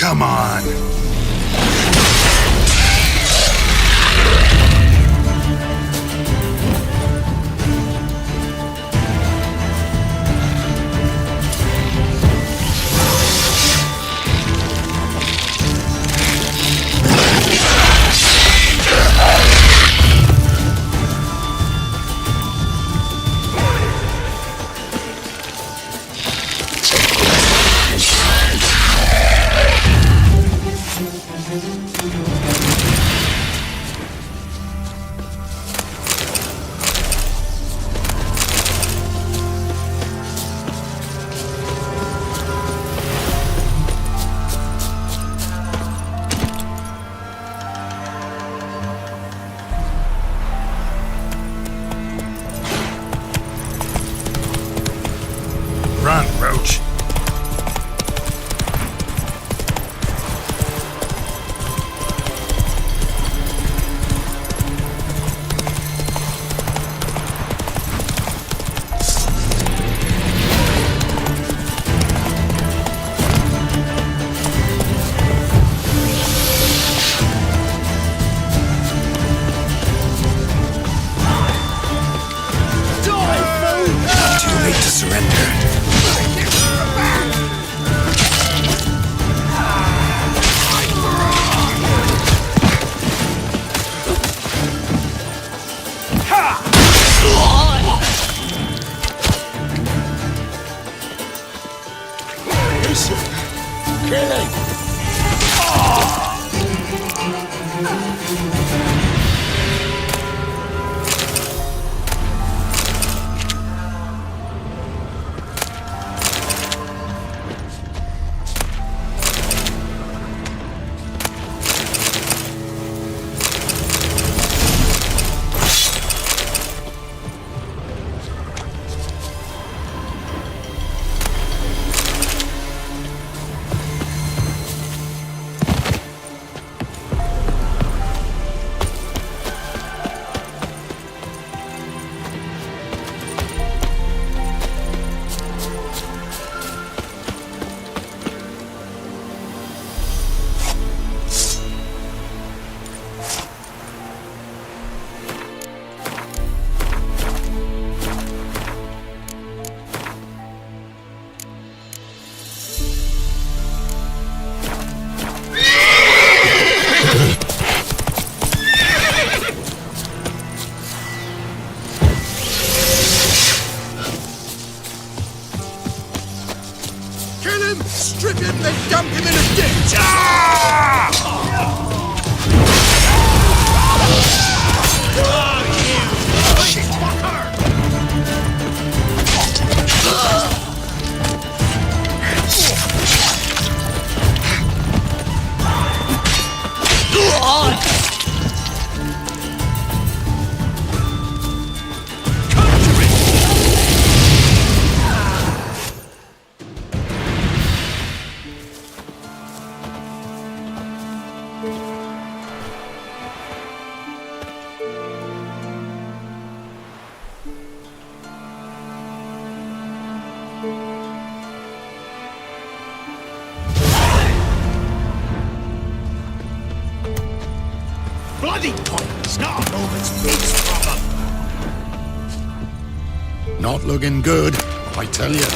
Come on. Run, Roach. Too late to surrender. Strip him, then dump him in a ditch! Ah! Oh, you shit fucker! Bloody toilets, not a moment's peace from them. Not looking good, I tell you.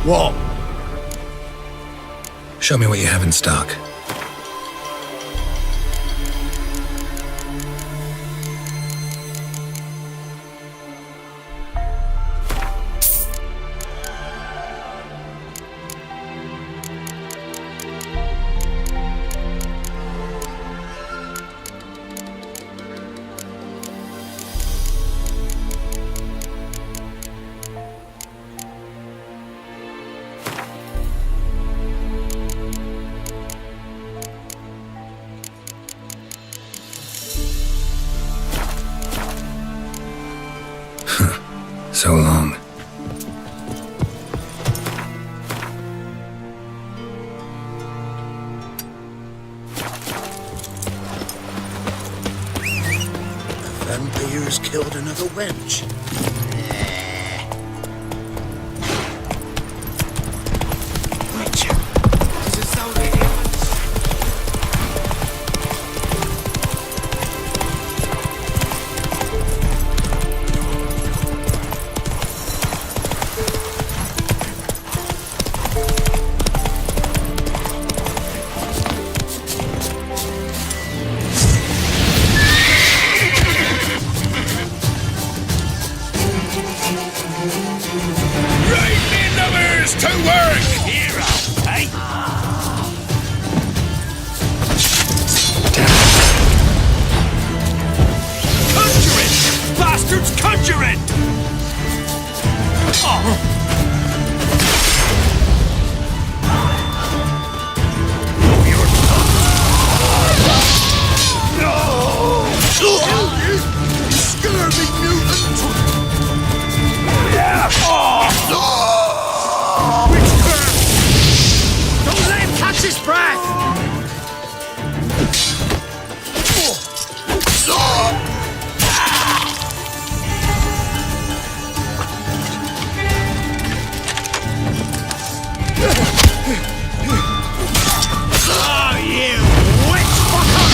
What? Show me what you have in stock. So long. The vampires killed another wench. Witcher. This is so ridiculous. To work! Hero, eh? Conjure it! Bastards, conjure it! Scurvy mutant! Don't let him catch his breath! Oh, you witch fucker!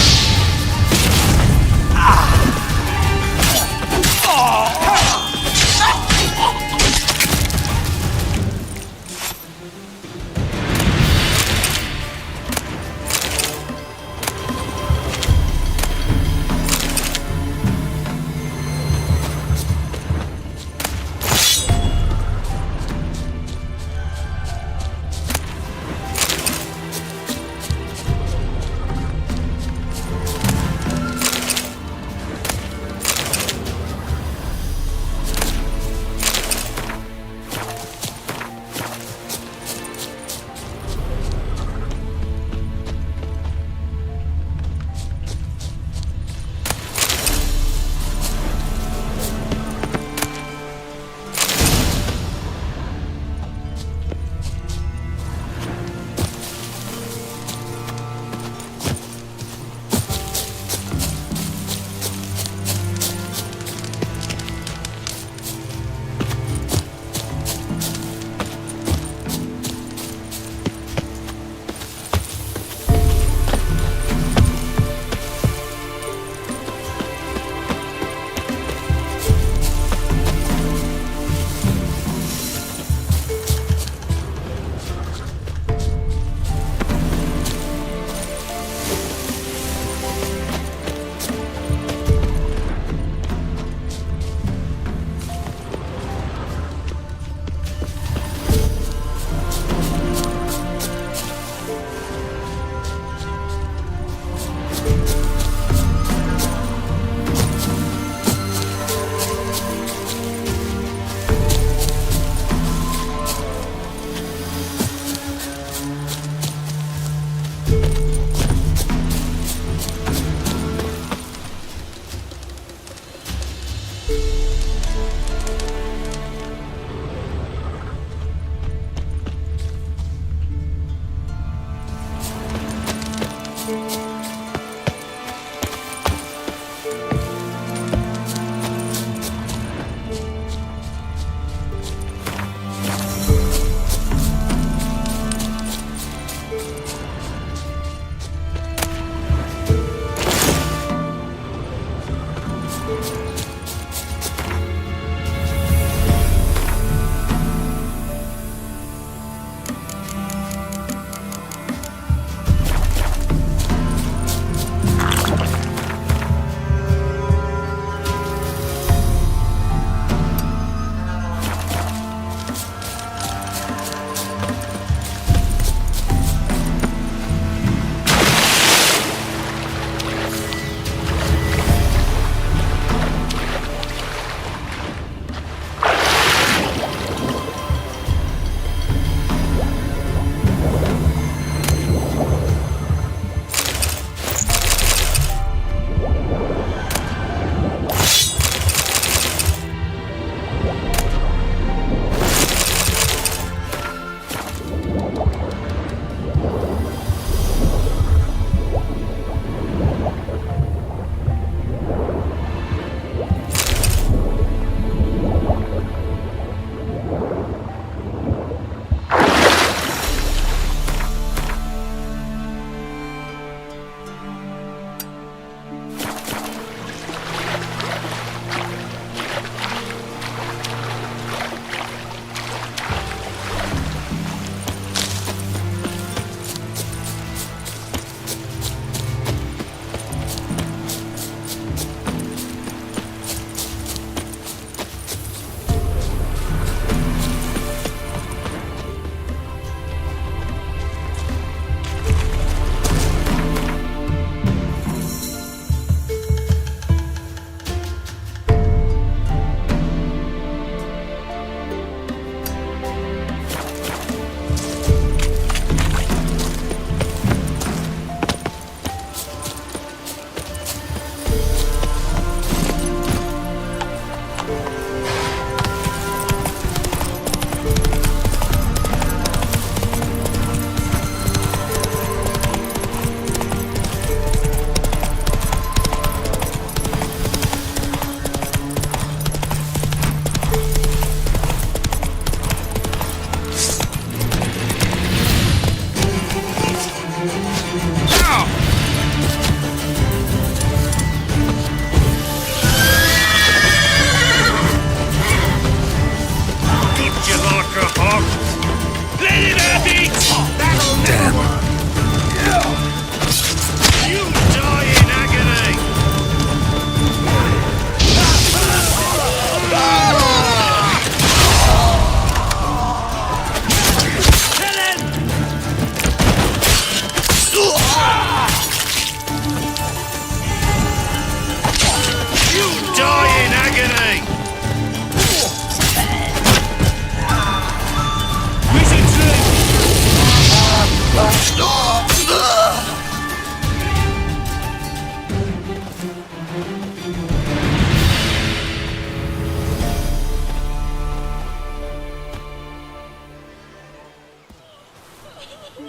Were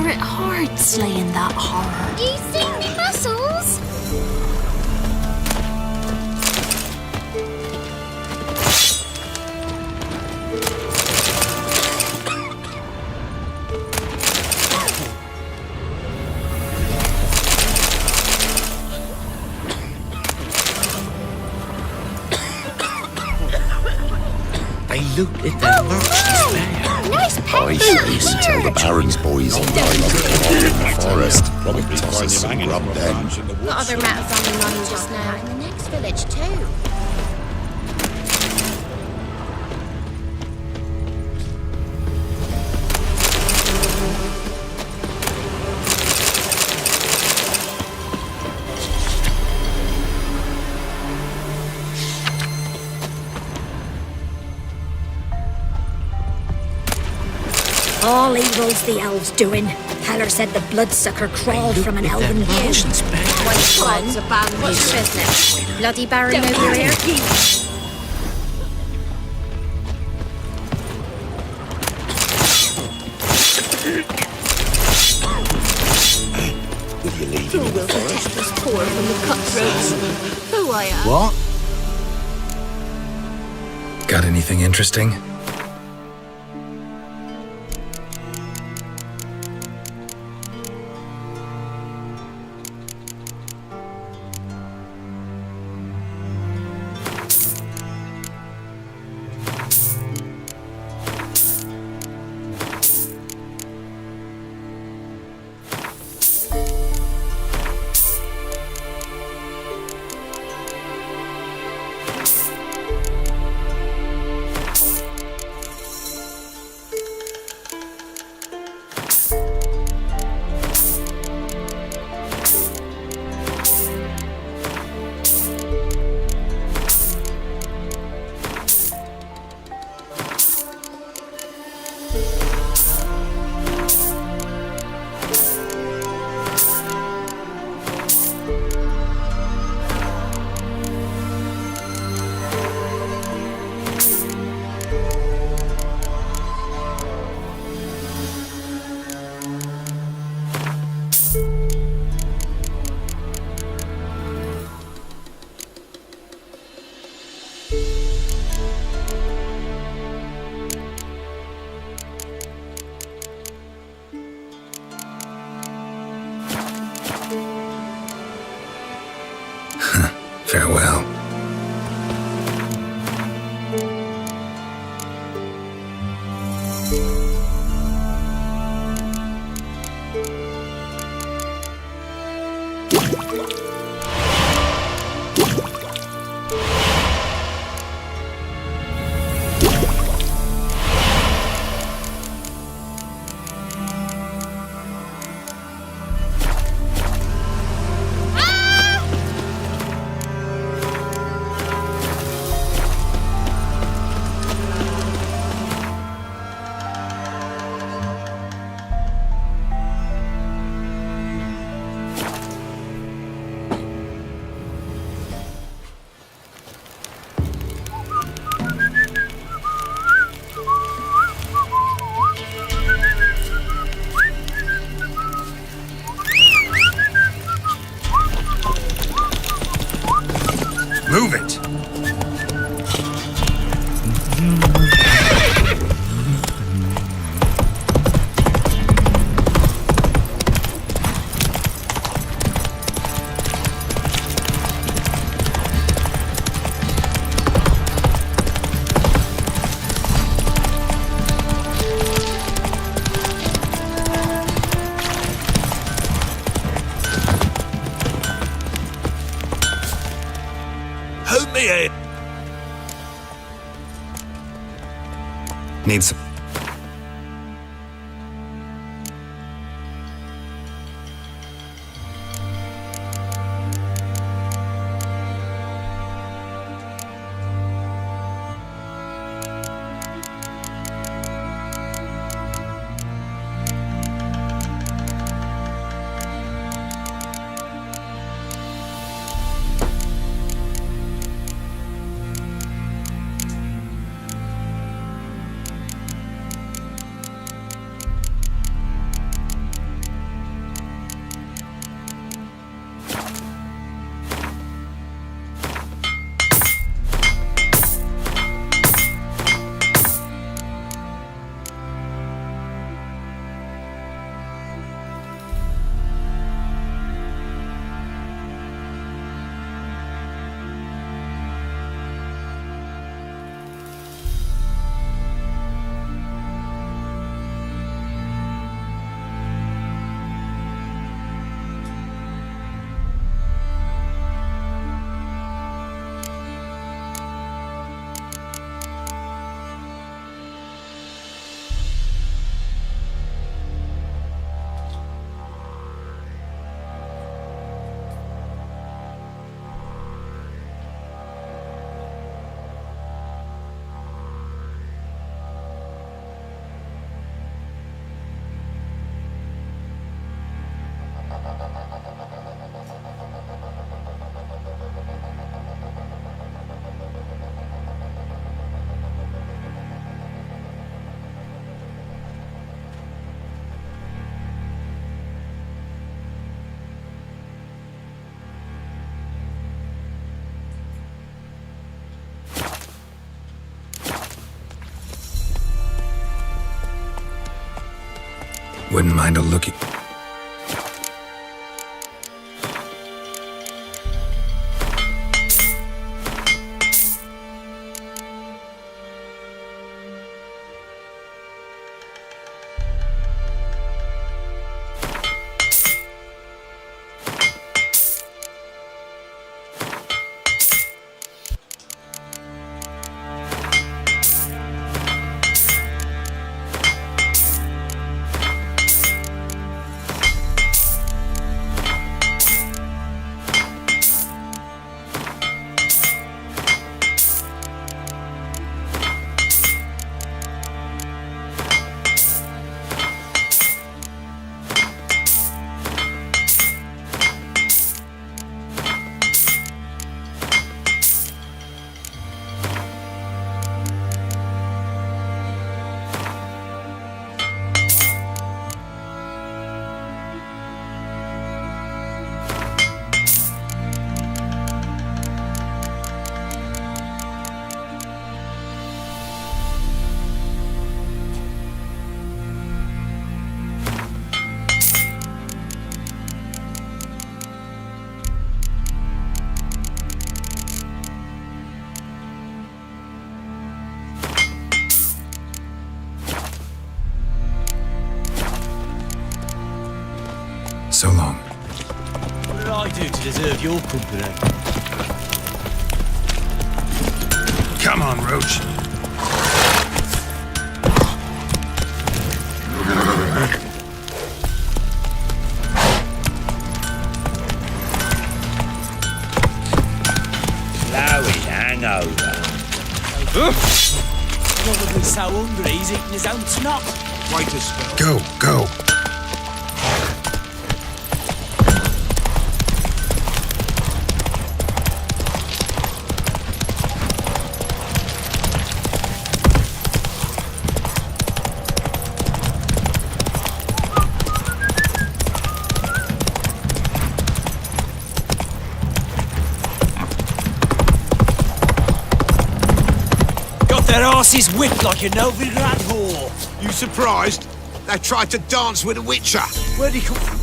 it hard slaying that horror? You seen me muscles? They look at their march despair. Nice I pet. used to tell the Baron's boys he'd die like a dog in the forest. Probably toss us some grub then. Got other matters on my mind just now. In the next village too. All evil's the elves doing. Heller said the bloodsucker crawled from an elven March view. despair. What's your business? Bloody Baron over here? Will you leave Who him in the will forest? protect us poor from the cutthroats? Who I am? What? Got anything interesting? Farewell. Move it! Hold me in. Need some. Wouldn't mind a lookie. So long. What did I do to deserve your company? Come on, Roach. Flowey hangover. Probably so hungry he's eating his own snot. Wait a spell. Go, go. Their asses whipped like a Novigrad whore. You surprised? They tried to dance with a witcher. Where'd he come from?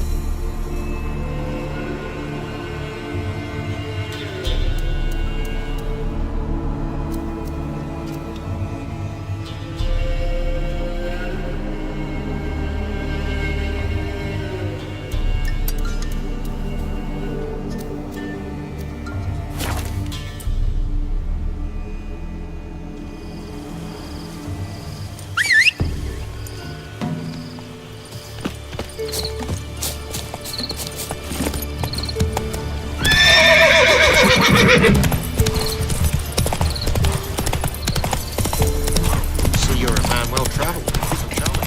So you're a man well travelled. Tell me.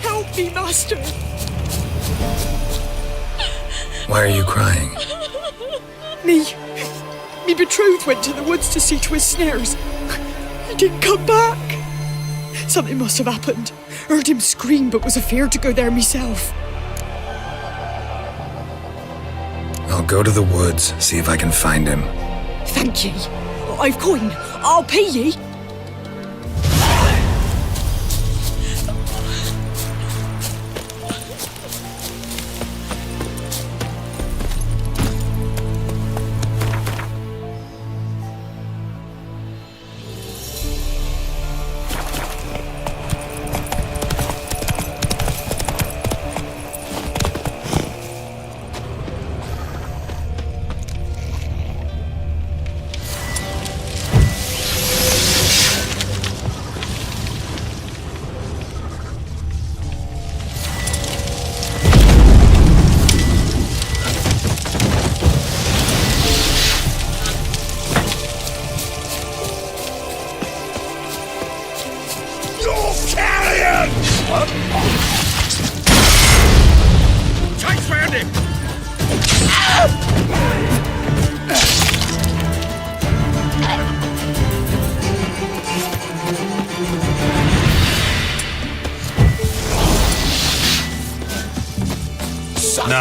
Help me, master! Why are you crying? Me betrothed went to the woods to see to his snares. He didn't come back. Something must have happened. Heard him scream, but was afeard to go there myself. I'll go to the woods, see if I can find him. Thank ye. I've coin. I'll pay ye.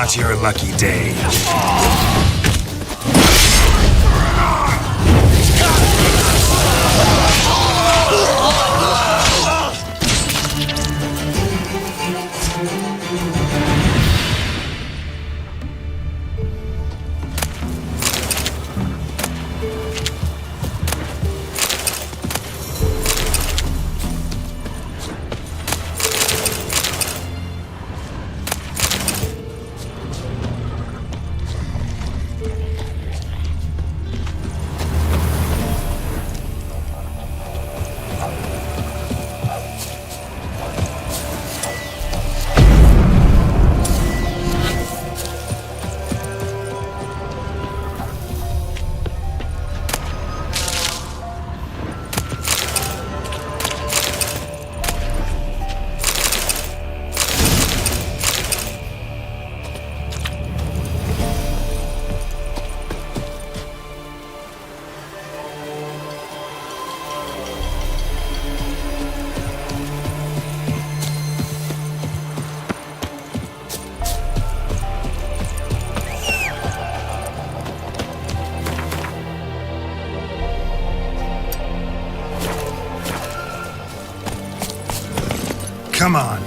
Not your lucky day. Come on.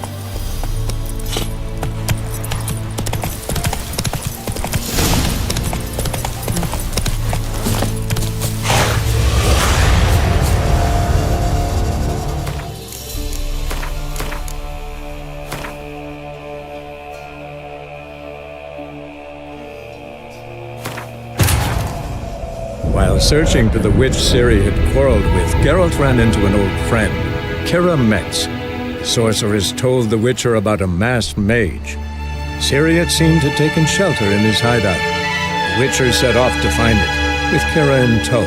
While searching for the witch Ciri had quarreled with, Geralt ran into an old friend, Kira Metz. The sorceress told the Witcher about a masked mage. Ciri had seemed to taken shelter in his hideout. The Witcher set off to find it, with Kira in tow.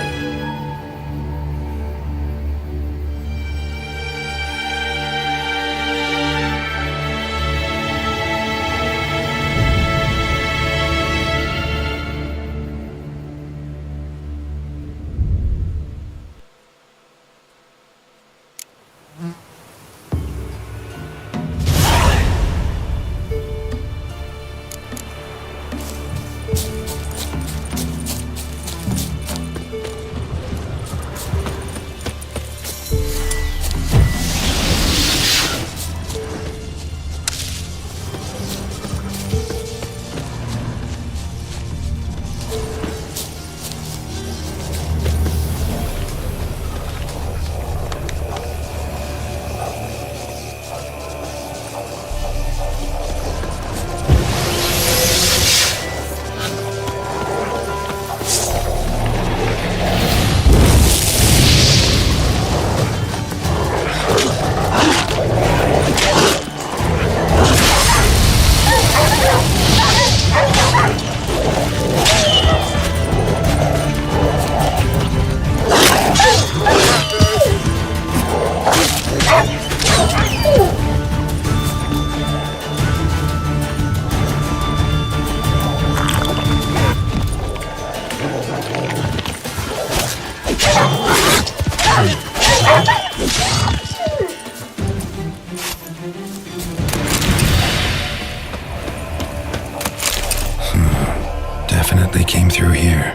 Definitely came through here.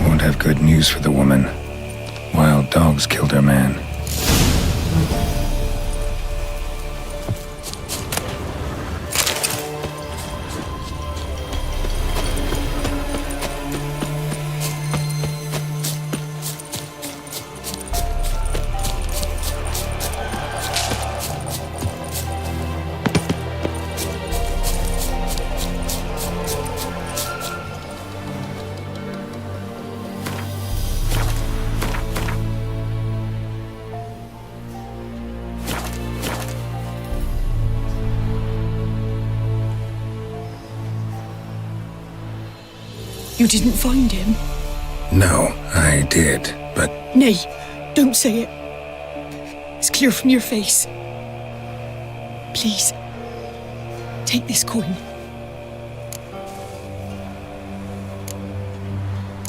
Won't have good news for the woman. Wild dogs killed her man. You didn't find him? No, I did, but Nay, don't say it. It's clear from your face. Please, take this coin.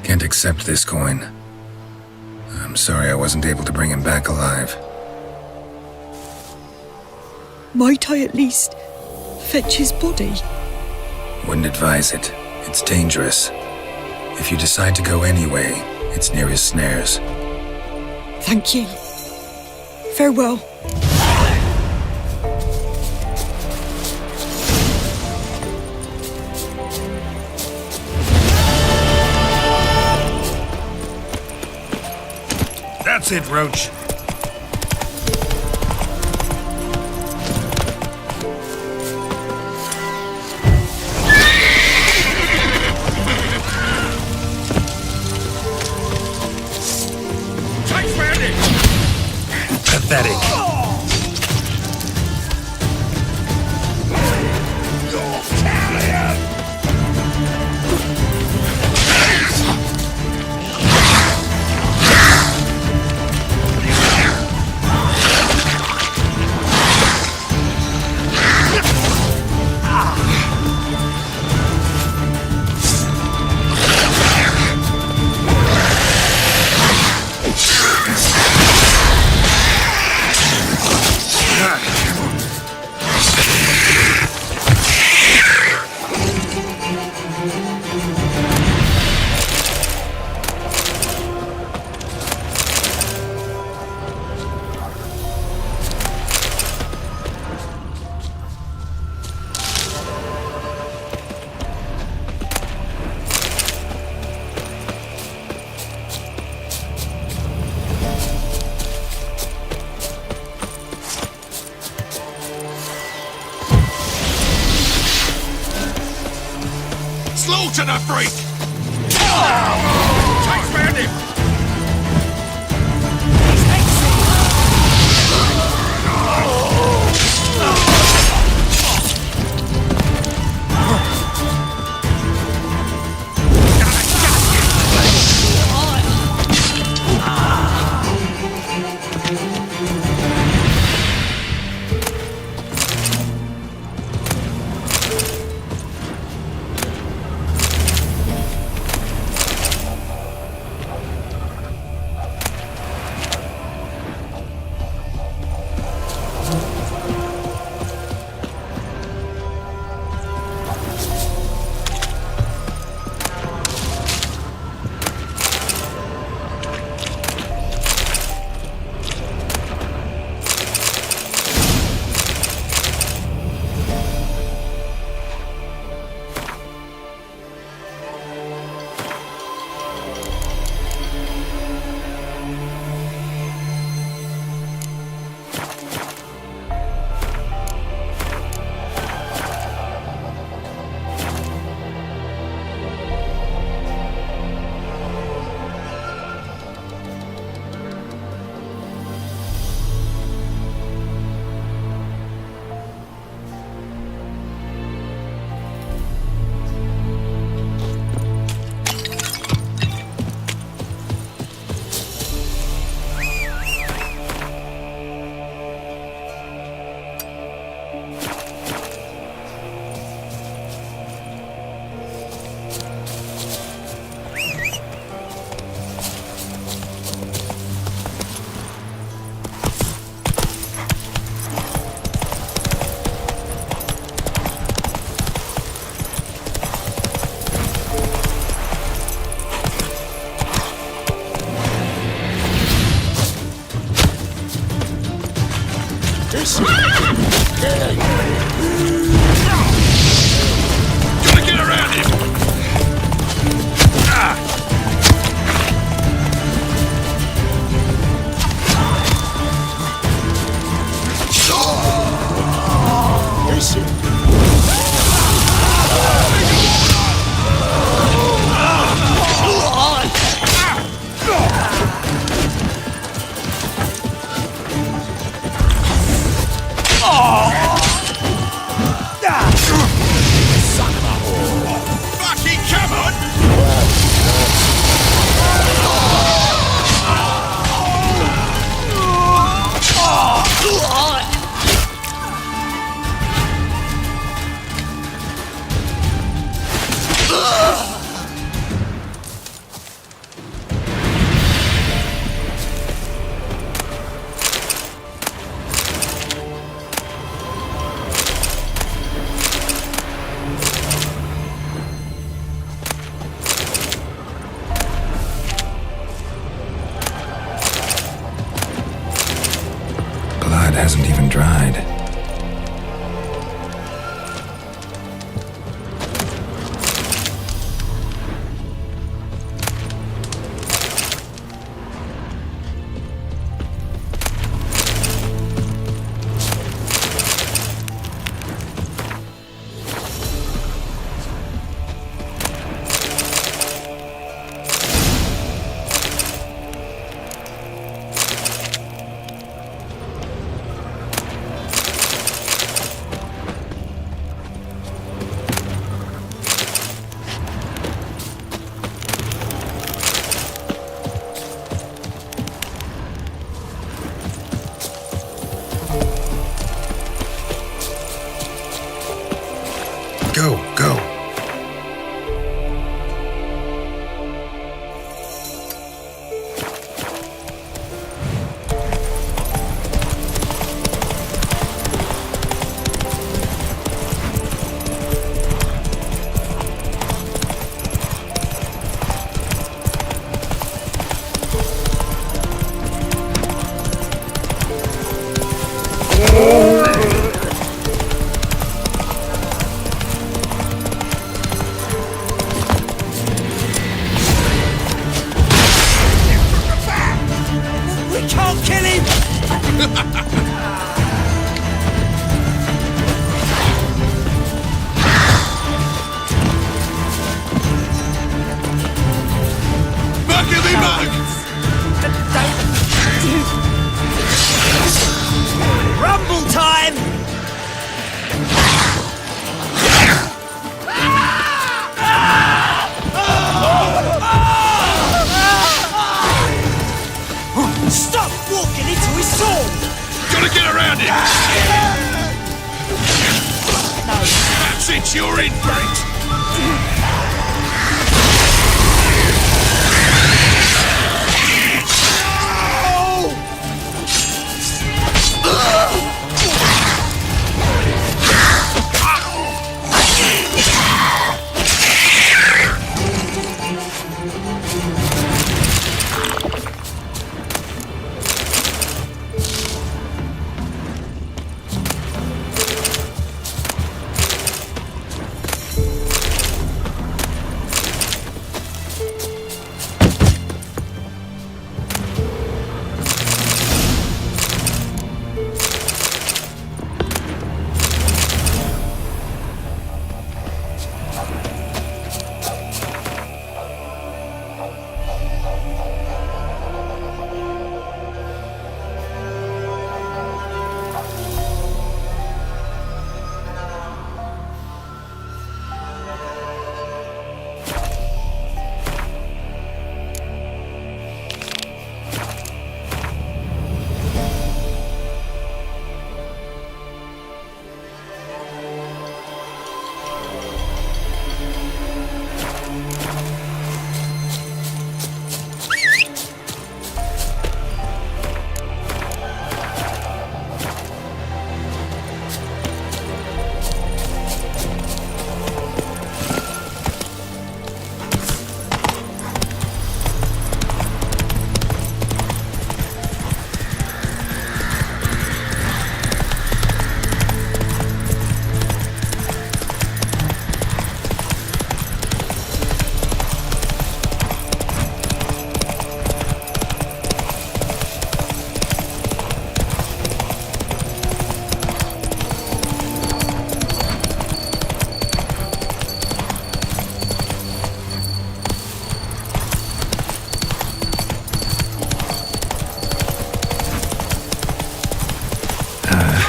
can't accept this coin. sorry I wasn't able to bring him back alive. Might I at least fetch his body? Wouldn't advise it. It's dangerous. If you decide to go anyway, it's near his snares. Thank you. Farewell. That's it, Roach. Pathetic. Slaughter the freak! Chase round him! Gotta get around him! blood hasn't even dried. Go. We can't kill him! Rumble time! Stop walking into his sword! Gotta get around it! That's it, you're in for it!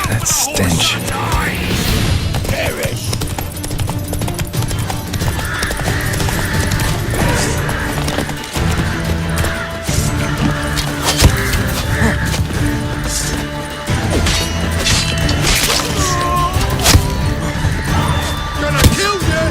That stench. Perish! Gonna kill you!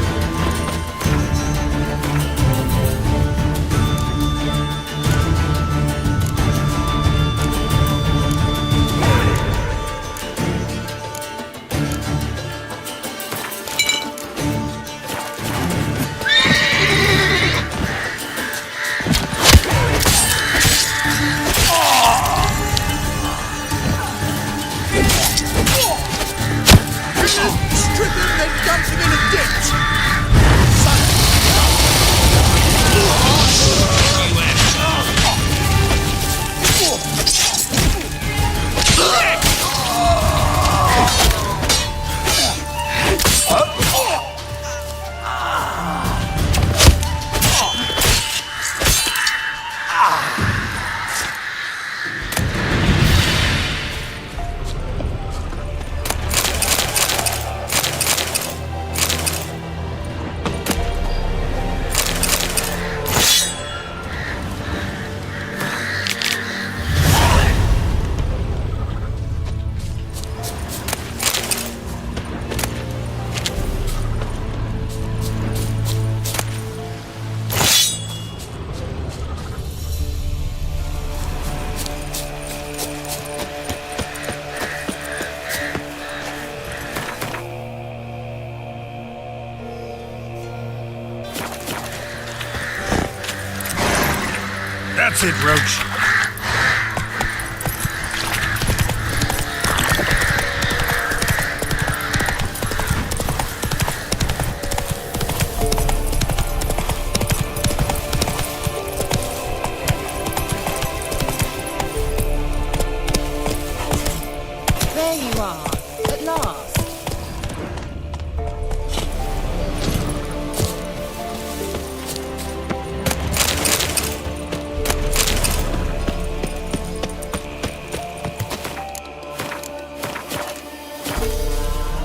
That's it, Roach. There you are, at last.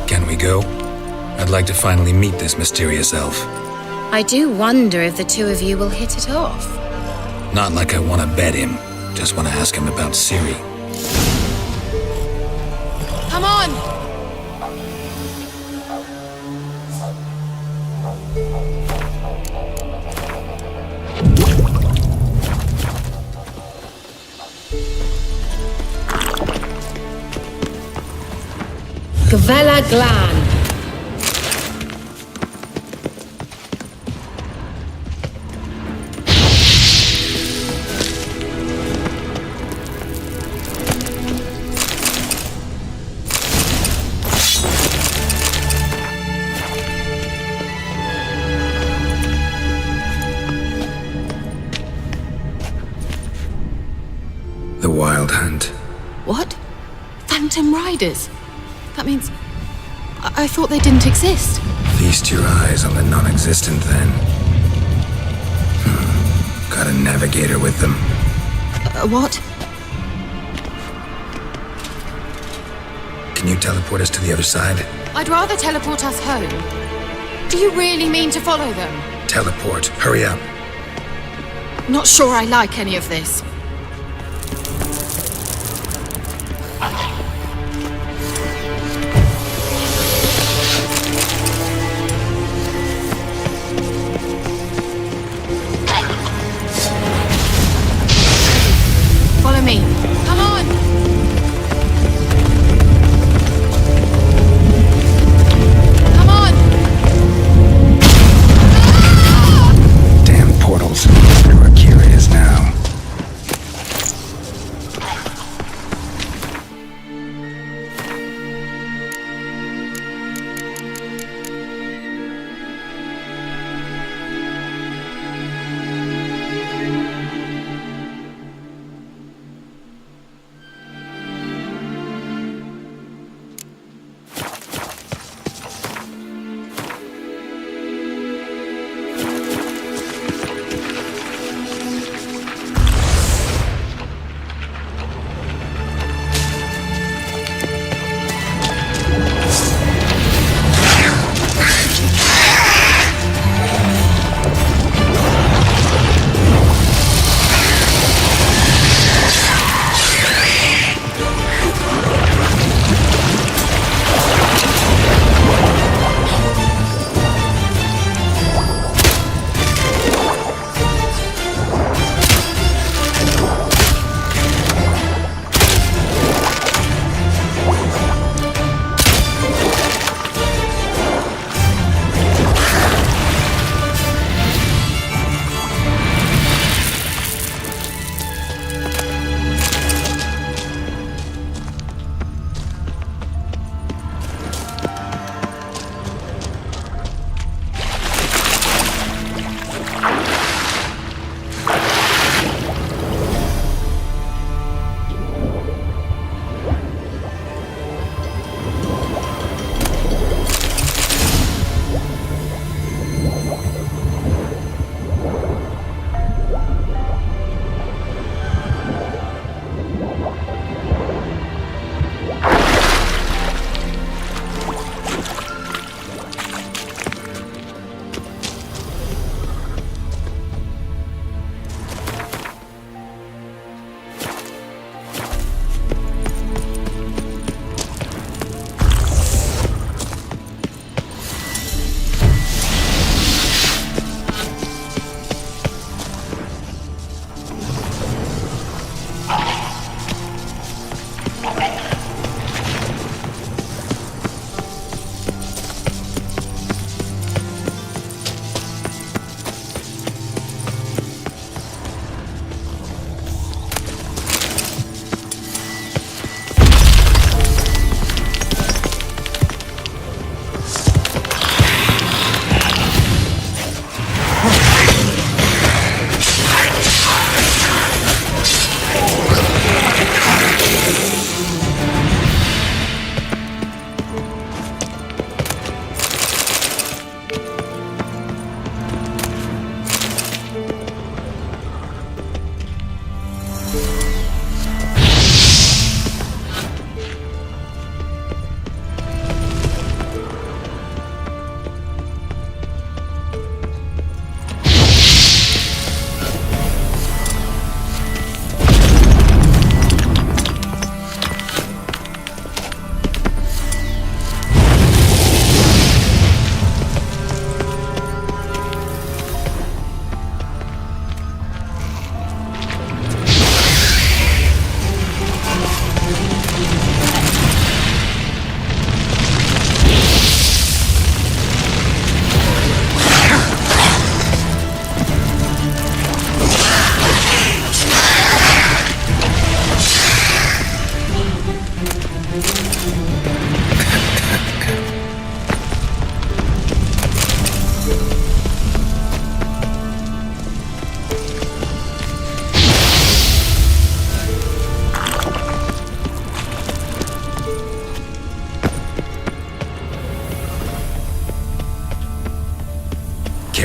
Can we go? I'd like to finally meet this mysterious elf. I do wonder if the two of you will hit it off. Not like I want to bet him. Just want to ask him about Ciri. Come on! Gvella Glan. The Wild Hunt. What? Phantom Riders? That means... I thought they didn't exist. Feast your eyes on the non-existent then. Got a navigator with them. What? Can you teleport us to the other side? I'd rather teleport us home. Do you really mean to follow them? Teleport. Hurry up. Not sure I like any of this. Follow me. Come on! Come on! Damn portals. Where Akira is now.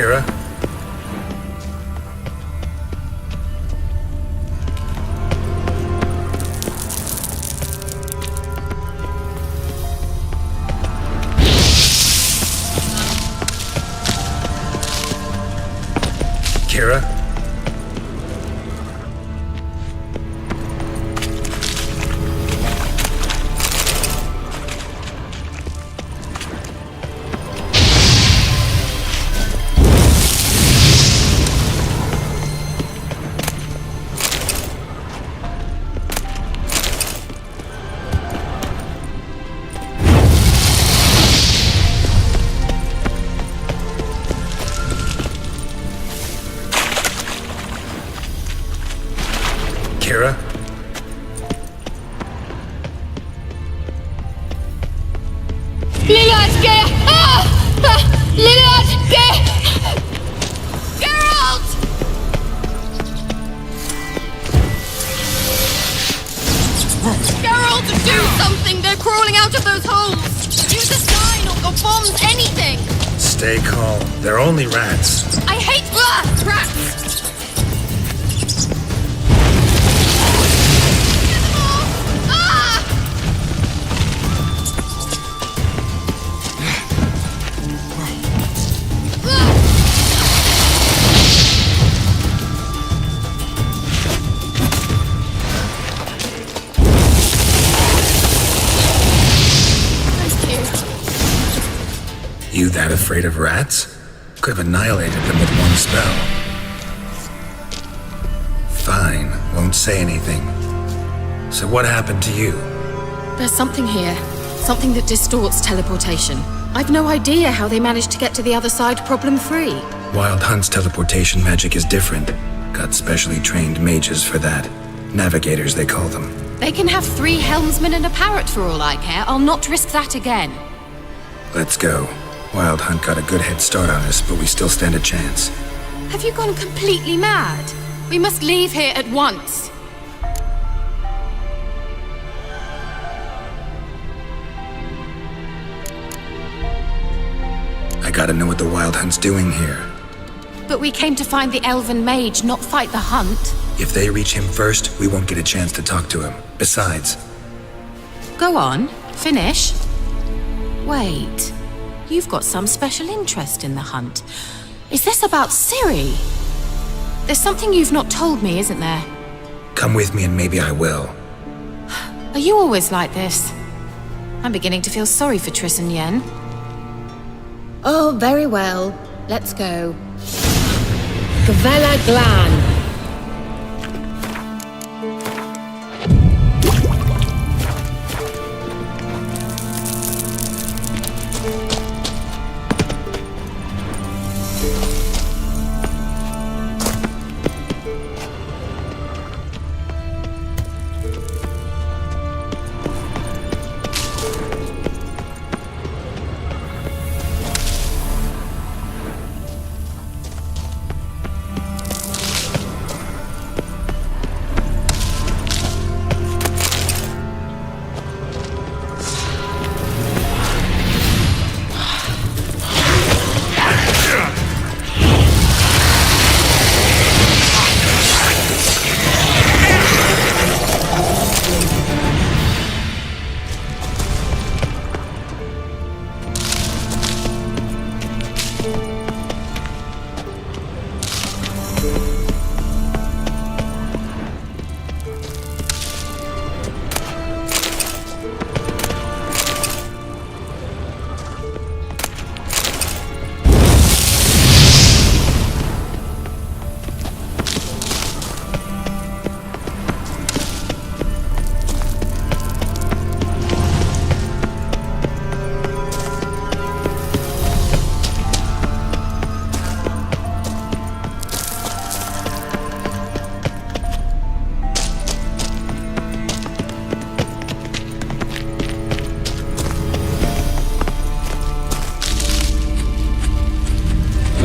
Kira? Kira? Kira? Lillard, get! Lillard, get! Geralt! Geralt, do something! They're crawling out of those holes! Use a sign or bombs, anything! Stay calm. They're only rats. I hate rats! You that afraid of rats? Could have annihilated them with one spell. Fine, won't say anything. So what happened to you? There's something here. Something that distorts teleportation. I've no idea how they managed to get to the other side problem-free. Wild Hunt's teleportation magic is different. Got specially trained mages for that. Navigators, they call them. They can have 3 helmsmen and a parrot for all I care. I'll not risk that again. Let's go. Wild Hunt got a good head start on us, but we still stand a chance. Have you gone completely mad? We must leave here at once. I gotta know what the Wild Hunt's doing here. But we came to find the elven mage, not fight the hunt. If they reach him first, we won't get a chance to talk to him. Besides... Go on, finish. Wait, you've got some special interest in the hunt. Is this about Ciri? There's something you've not told me, isn't there? Come with me and maybe I will. Are you always like this? I'm beginning to feel sorry for Triss and Yen. Oh, very well. Let's go. Gvella Glan.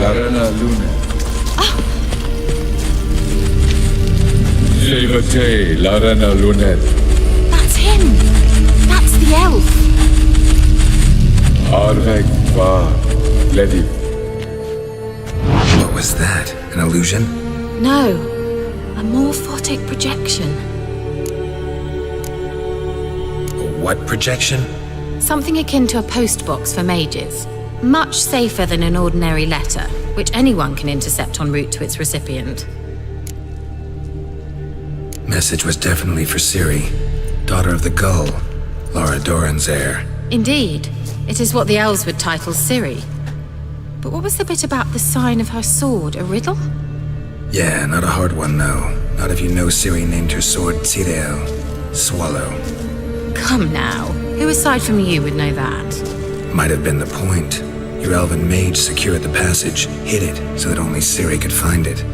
Larena Lune. Levate, Larena Lunet. That's him! That's the elf! Arvek va Ledi. was that? An illusion? No, a morphotic projection. A what projection? Something akin to a postbox for mages. Much safer than an ordinary letter, which anyone can intercept en route to its recipient. Message was definitely for Ciri, daughter of the Gull, Laura Doran's heir. Indeed, it is what the elves would title Ciri. But what was the bit about the sign of her sword, a riddle? Yeah, not a hard one, no. Not if you know Ciri named her sword Tirel, Swallow. Come now, who aside from you would know that? Might have been the point. Your elven mage secured the passage, hid it, so that only Ciri could find it.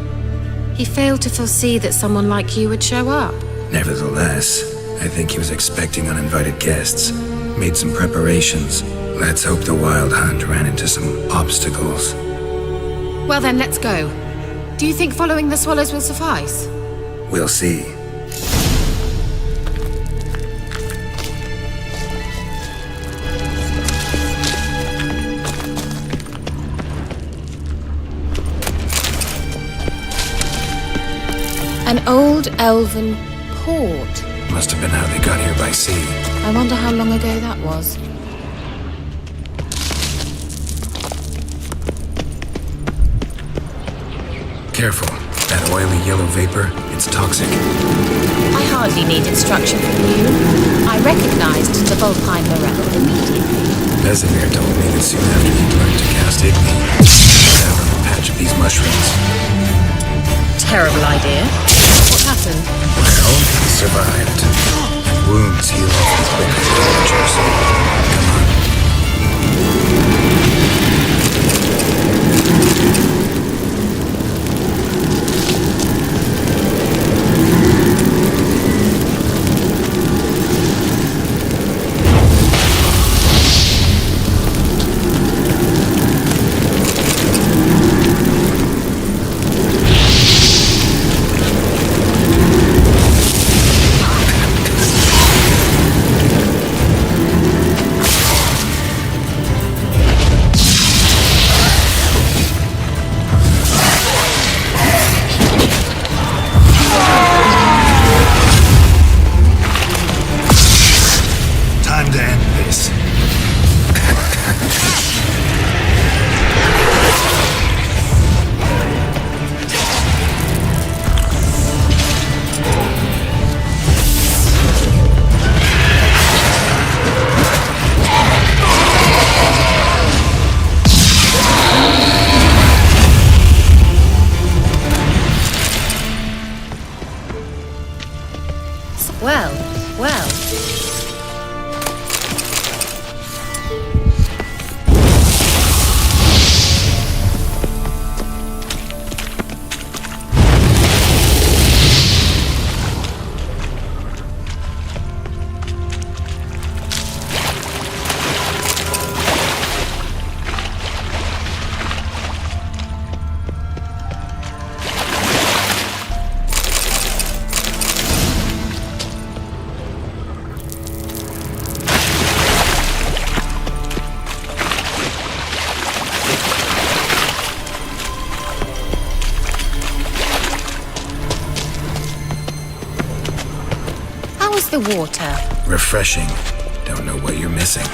He failed to foresee that someone like you would show up. Nevertheless, I think he was expecting uninvited guests. Made some preparations. Let's hope the Wild Hunt ran into some obstacles. Well then, let's go. Do you think following the swallows will suffice? We'll see. An old elven port. Must have been how they got here by sea. I wonder how long ago that was. Careful. That oily yellow vapor, it's toxic. I hardly need instruction from you. I recognized the Vulpine Morel immediately. Vesemir told me that soon after he learned to cast Igni, he found a patch of these mushrooms. Terrible idea. What happened? Well, he survived. And wounds heal off as quick as temperatures. Come on. Time to end this. Well, well. How is the water? Refreshing. Don't know what you're missing.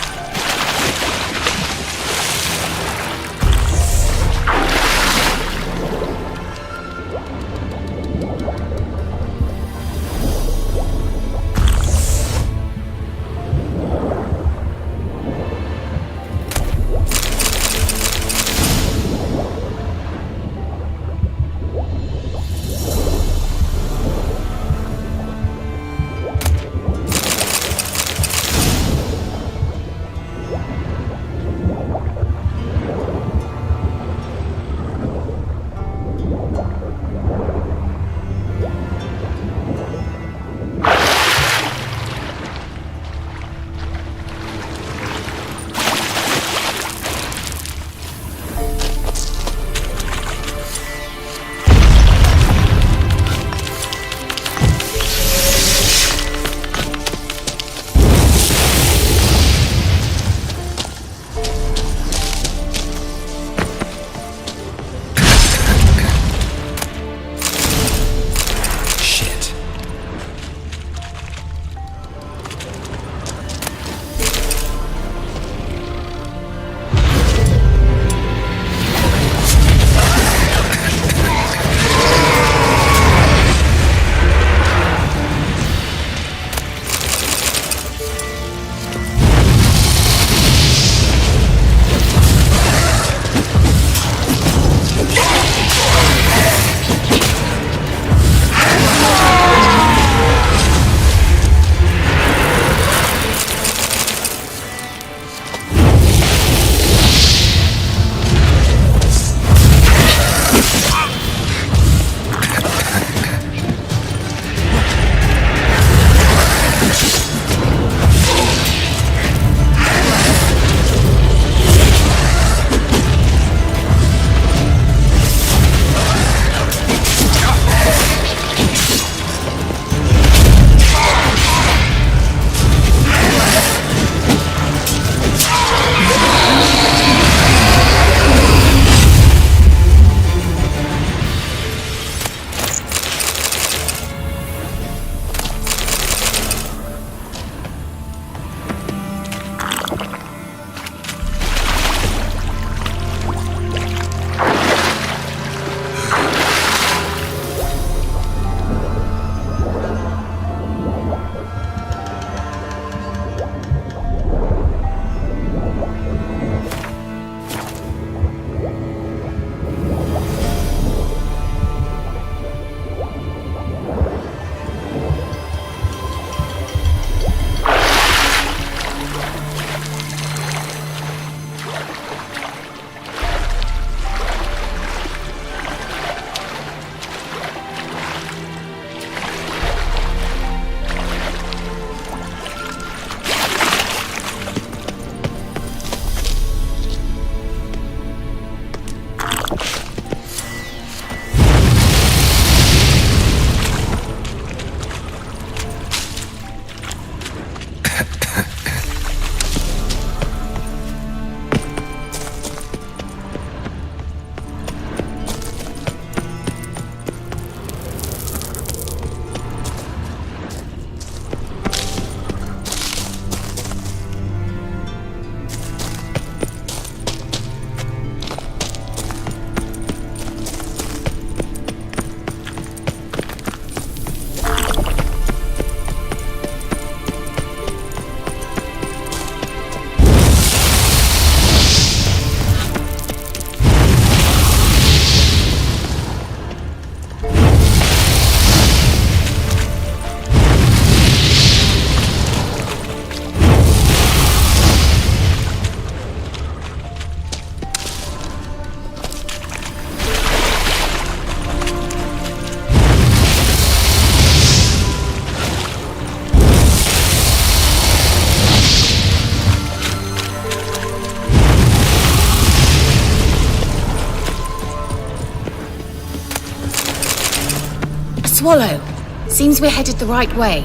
Swallow. Seems we're headed the right way.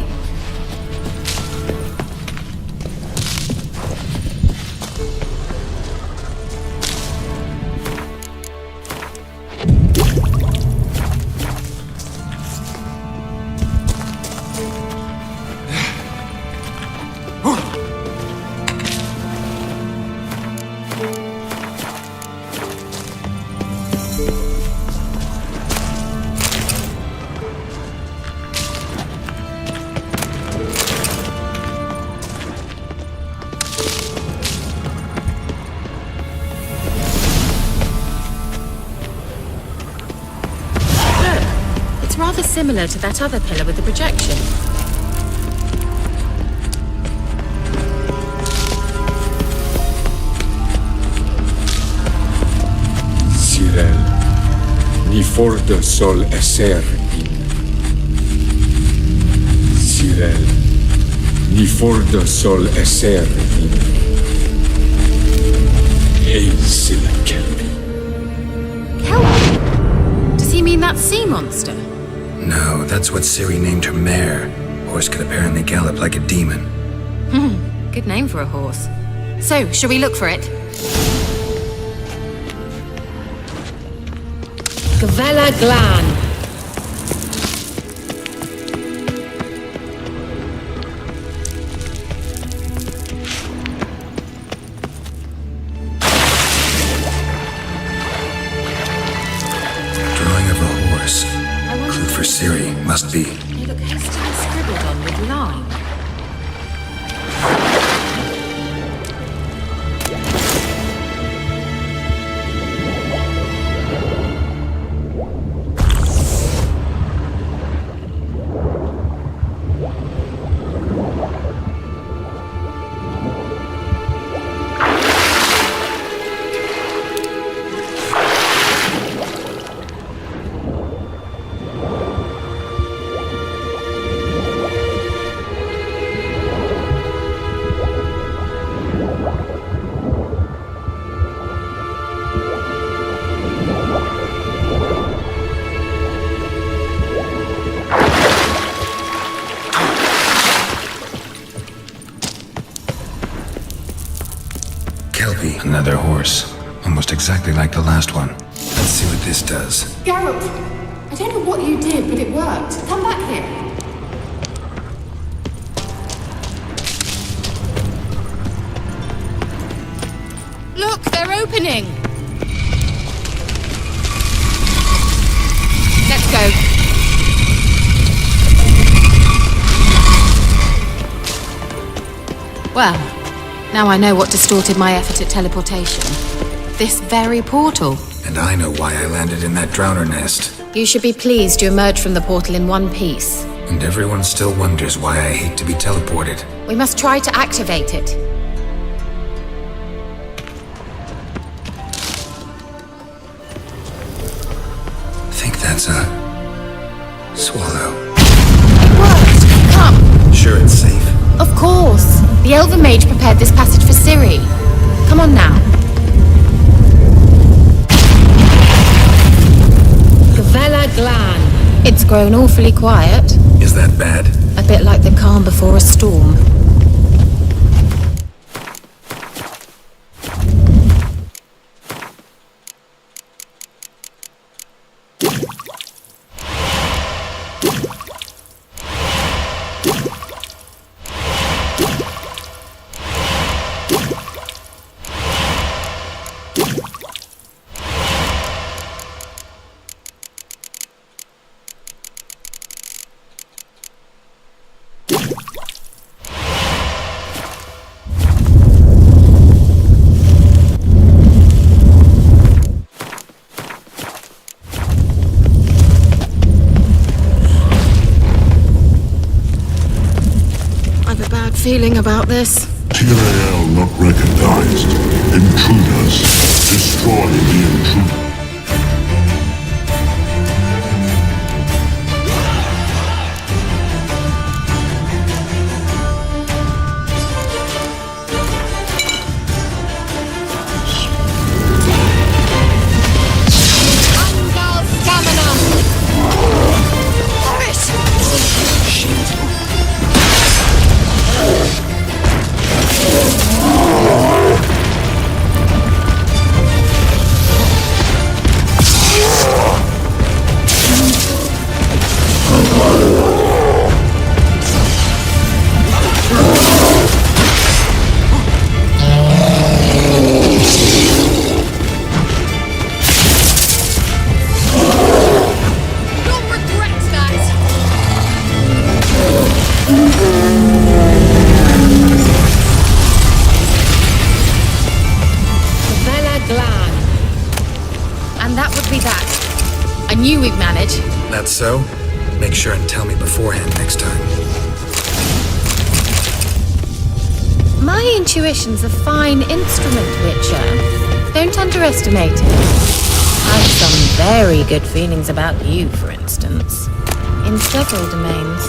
Rather similar to that other pillar with the projection. Cyril, ni forte sol esser in. Cyril, ni forte sol esser in. Eis la kelpi. Kelp? Does he mean that sea monster? No, that's what Ciri named her mare. Horse could apparently gallop like a demon. Good name for a horse. So, shall we look for it? Gavella Glan. Drawing of a horse. Clue for Ciri, must be. They look hastily scribbled on with lime. Another horse. Almost exactly like the last one. Let's see what this does. Geralt, I don't know what you did, but it worked. Come back here. Look, they're opening! Let's go. Well, now I know what distorted my effort at teleportation. This very portal. And I know why I landed in that drowner nest. You should be pleased you emerged from the portal in one piece. And everyone still wonders why I hate to be teleported. We must try to activate it. Think that's a swallow. It worked! Come! Sure it's safe? Of course! The Elven Mage prepared this passage for Ciri. Come on now. Gavella Glan. It's grown awfully quiet. Is that bad? A bit like the calm before a storm. feeling about this. TRAL not recognized. Intruders. Destroy the intruder. That's so? Make sure and tell me beforehand next time. My intuition's a fine instrument, Witcher. Don't underestimate it. I've some very good feelings about you, for instance. In several domains.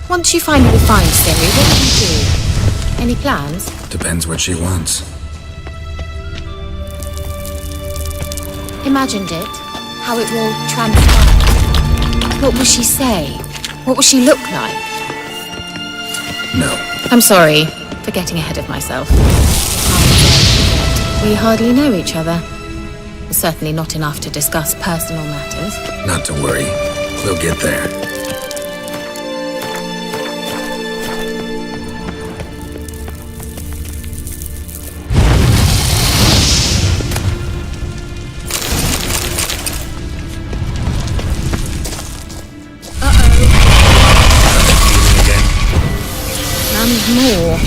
Once you finally find Siri, what do you do? Any plans? Depends what she wants. Imagined it. How it will transpire. What will she say? What will she look like? No. I'm sorry for getting ahead of myself. We hardly know each other. Certainly not enough to discuss personal matters. Not to worry. We'll get there. More.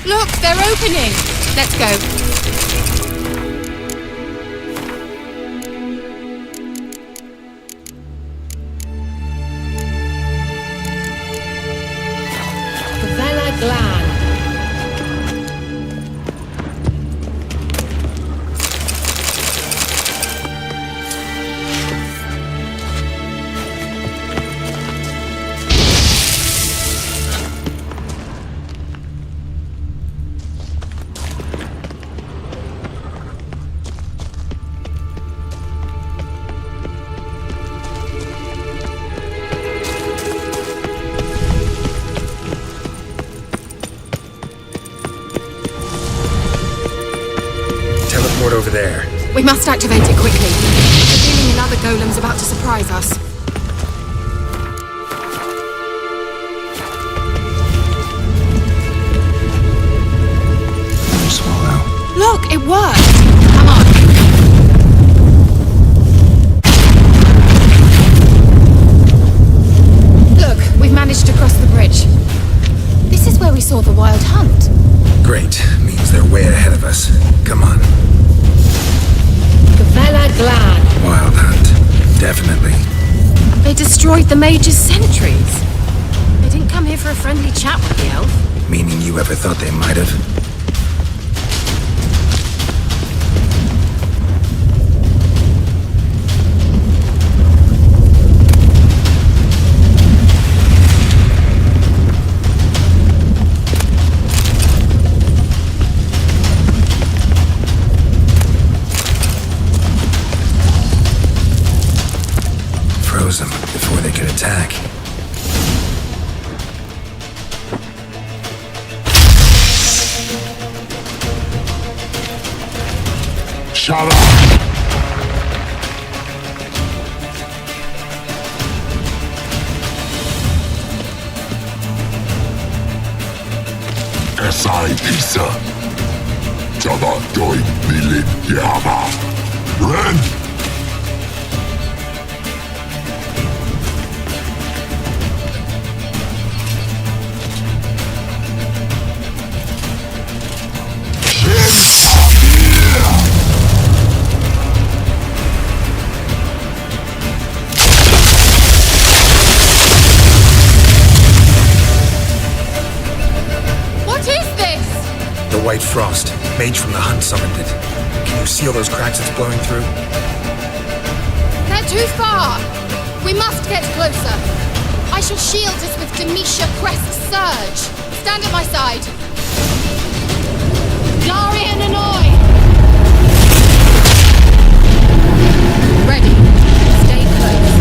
Look, they're opening. Let's go. Over there. We must activate it quickly. I have a feeling another golem's about to surprise us. Swallow. Look, it worked! Come on. Definitely. They destroyed the mage's sentries. They didn't come here for a friendly chat with the elf. Meaning you ever thought they might have? Froze them before they could attack. Shut up! SI Isa. Java Joy Milit Yama. Ren! White frost. Mage from the hunt summoned it. Can you see all those cracks it's blowing through? They're too far. We must get closer. I shall shield us with Demetia Crest Surge. Stand at my side. Glory and Annoy! Ready. Stay close.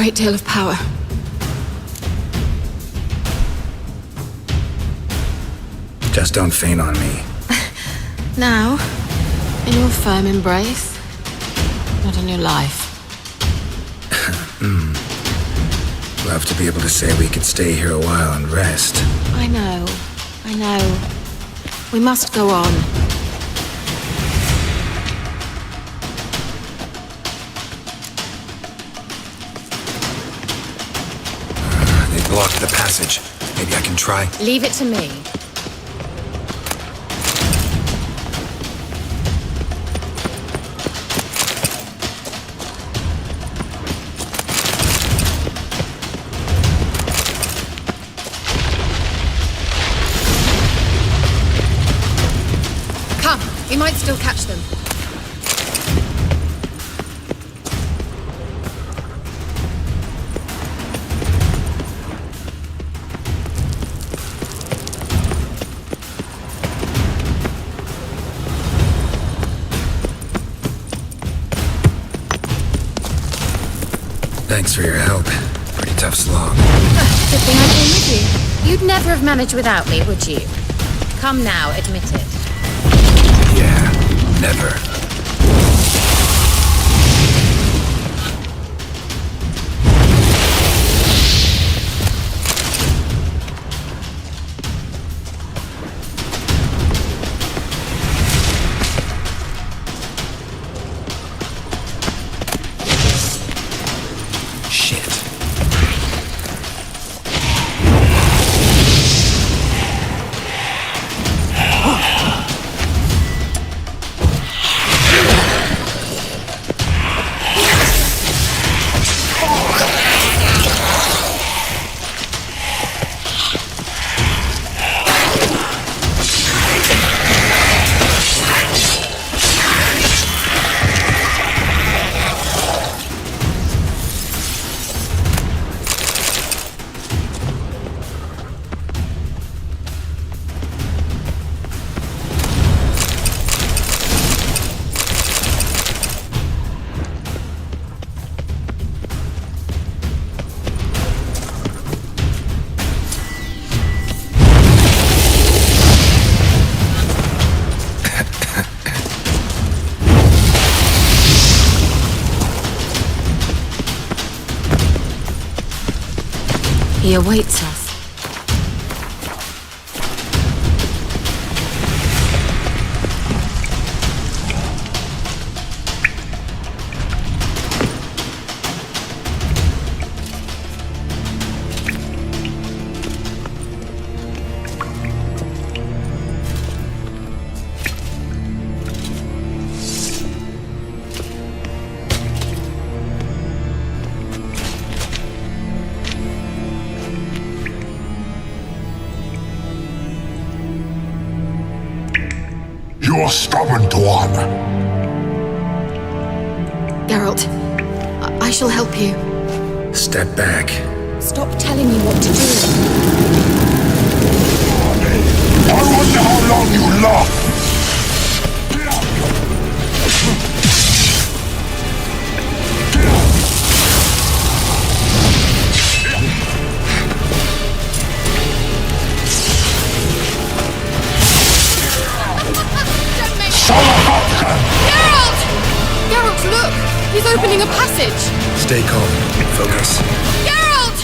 great deal of power. Just don't faint on me. Now, in your firm embrace, not in your life. Love to be able to say we could stay here a while and rest. I know. We must go on. They blocked the passage. Maybe I can try. Leave it to me. Come, we might still catch them. Thanks for your help. Pretty tough slog. Good thing I came with you. You'd never have managed without me, would you? Come now, admit it. Yeah, never. He awaits us. You're stubborn one. Geralt, I shall help you. Step back. Stop telling me what to do. I wonder how long you last. Geralt, look! He's opening a passage! Stay calm. Focus. Geralt!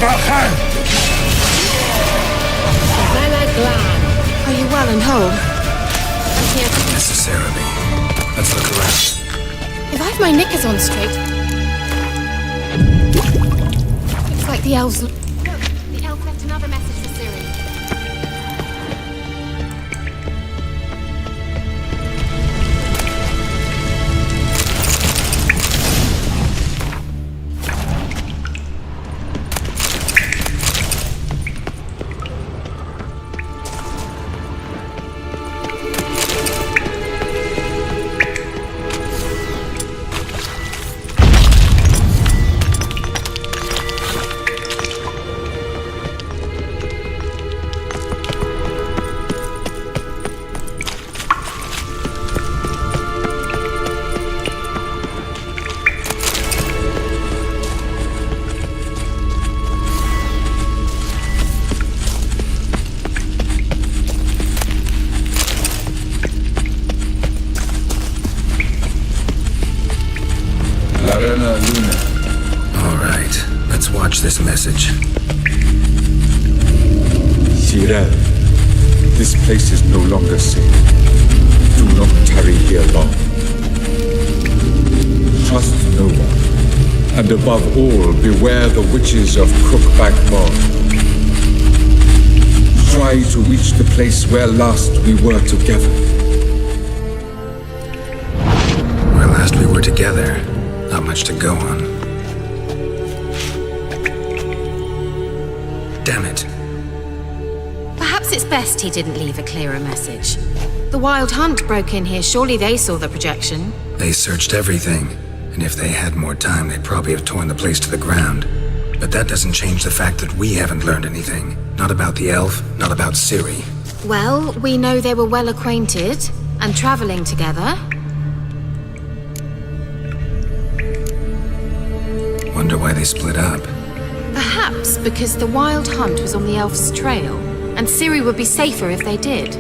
Are you well and whole? I'm here. Necessarily. Let's look around. If I have my knickers on straight... Looks like the elves... Look, the elf left another message for Ciri. Alright, let's watch this message. Cyril, this place is no longer safe. Do not tarry here long. Trust no one. And above all, beware the witches of Crookback Bog. Try to reach the place where last we were together. Where last we were together, not much to go on. Damn it. Perhaps it's best he didn't leave a clearer message. The Wild Hunt broke in here. Surely they saw the projection. They searched everything, and if they had more time, they'd probably have torn the place to the ground. But that doesn't change the fact that we haven't learned anything. Not about the elf, not about Ciri. Well, we know they were well acquainted and traveling together. Wonder why they split up. Perhaps because the Wild Hunt was on the elf's trail, and Ciri would be safer if they did.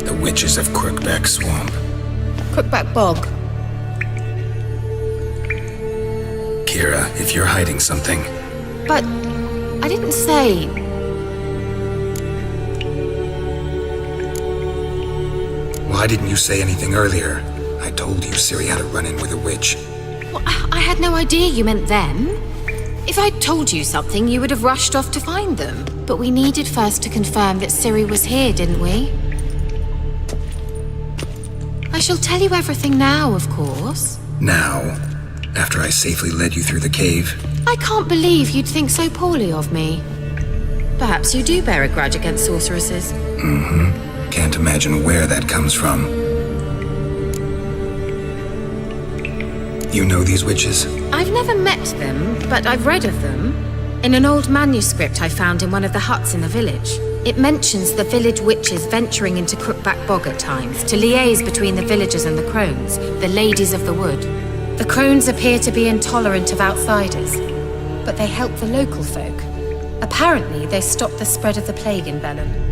The witches of Crookback Swamp. Crookback Bog. Kira, if you're hiding something... But I didn't say... Why didn't you say anything earlier? I told you Ciri had a run-in with a witch. Well, I had no idea you meant them. If I'd told you something, you would have rushed off to find them. But we needed first to confirm that Ciri was here, didn't we? I shall tell you everything now, of course. Now? After I safely led you through the cave? I can't believe you'd think so poorly of me. Perhaps you do bear a grudge against sorceresses. Mm-hmm. Can't imagine where that comes from. You know these witches? I've never met them, but I've read of them. In an old manuscript I found in one of the huts in the village. It mentions the village witches venturing into Crookback Bog at times to liaise between the villagers and the crones, the ladies of the wood. The crones appear to be intolerant of outsiders, but they help the local folk. Apparently, they stopped the spread of the plague in Velen.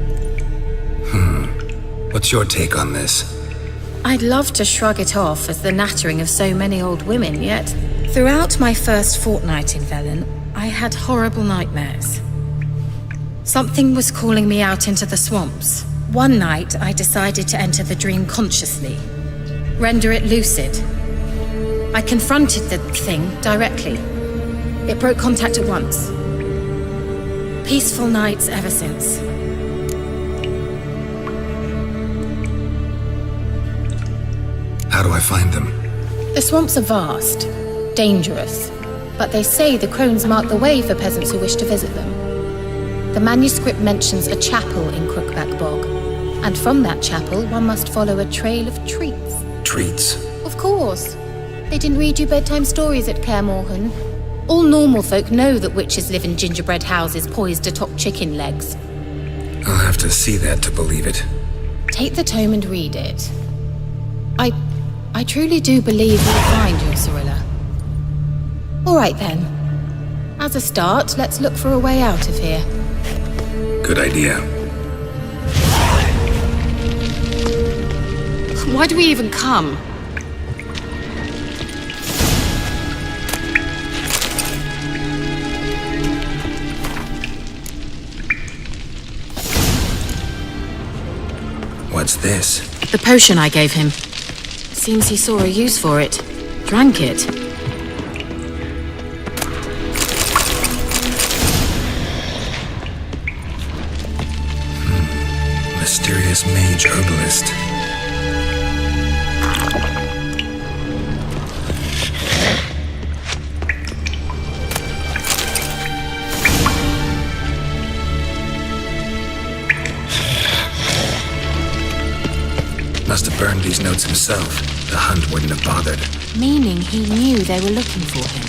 What's your take on this? I'd love to shrug it off as the nattering of so many old women, yet throughout my first fortnight in Velen, I had horrible nightmares. Something was calling me out into the swamps. One night, I decided to enter the dream consciously, render it lucid. I confronted the thing directly. It broke contact at once. Peaceful nights ever since. How do I find them? The swamps are vast, dangerous, but they say the crones mark the way for peasants who wish to visit them. The manuscript mentions a chapel in Crookback Bog, and from that chapel one must follow a trail of treats. Treats? Of course. They didn't read you bedtime stories at Kaer Morhen. All normal folk know that witches live in gingerbread houses poised atop chicken legs. I'll have to see that to believe it. Take the tome and read it. I truly do believe you'll find your Cirilla. All right then. As a start, let's look for a way out of here. Good idea. Why do we even come? What's this? The potion I gave him. Seems he saw a use for it. Drank it. Mysterious mage herbalist. Must have burned these notes himself. The hunt wouldn't have bothered. Meaning he knew they were looking for him.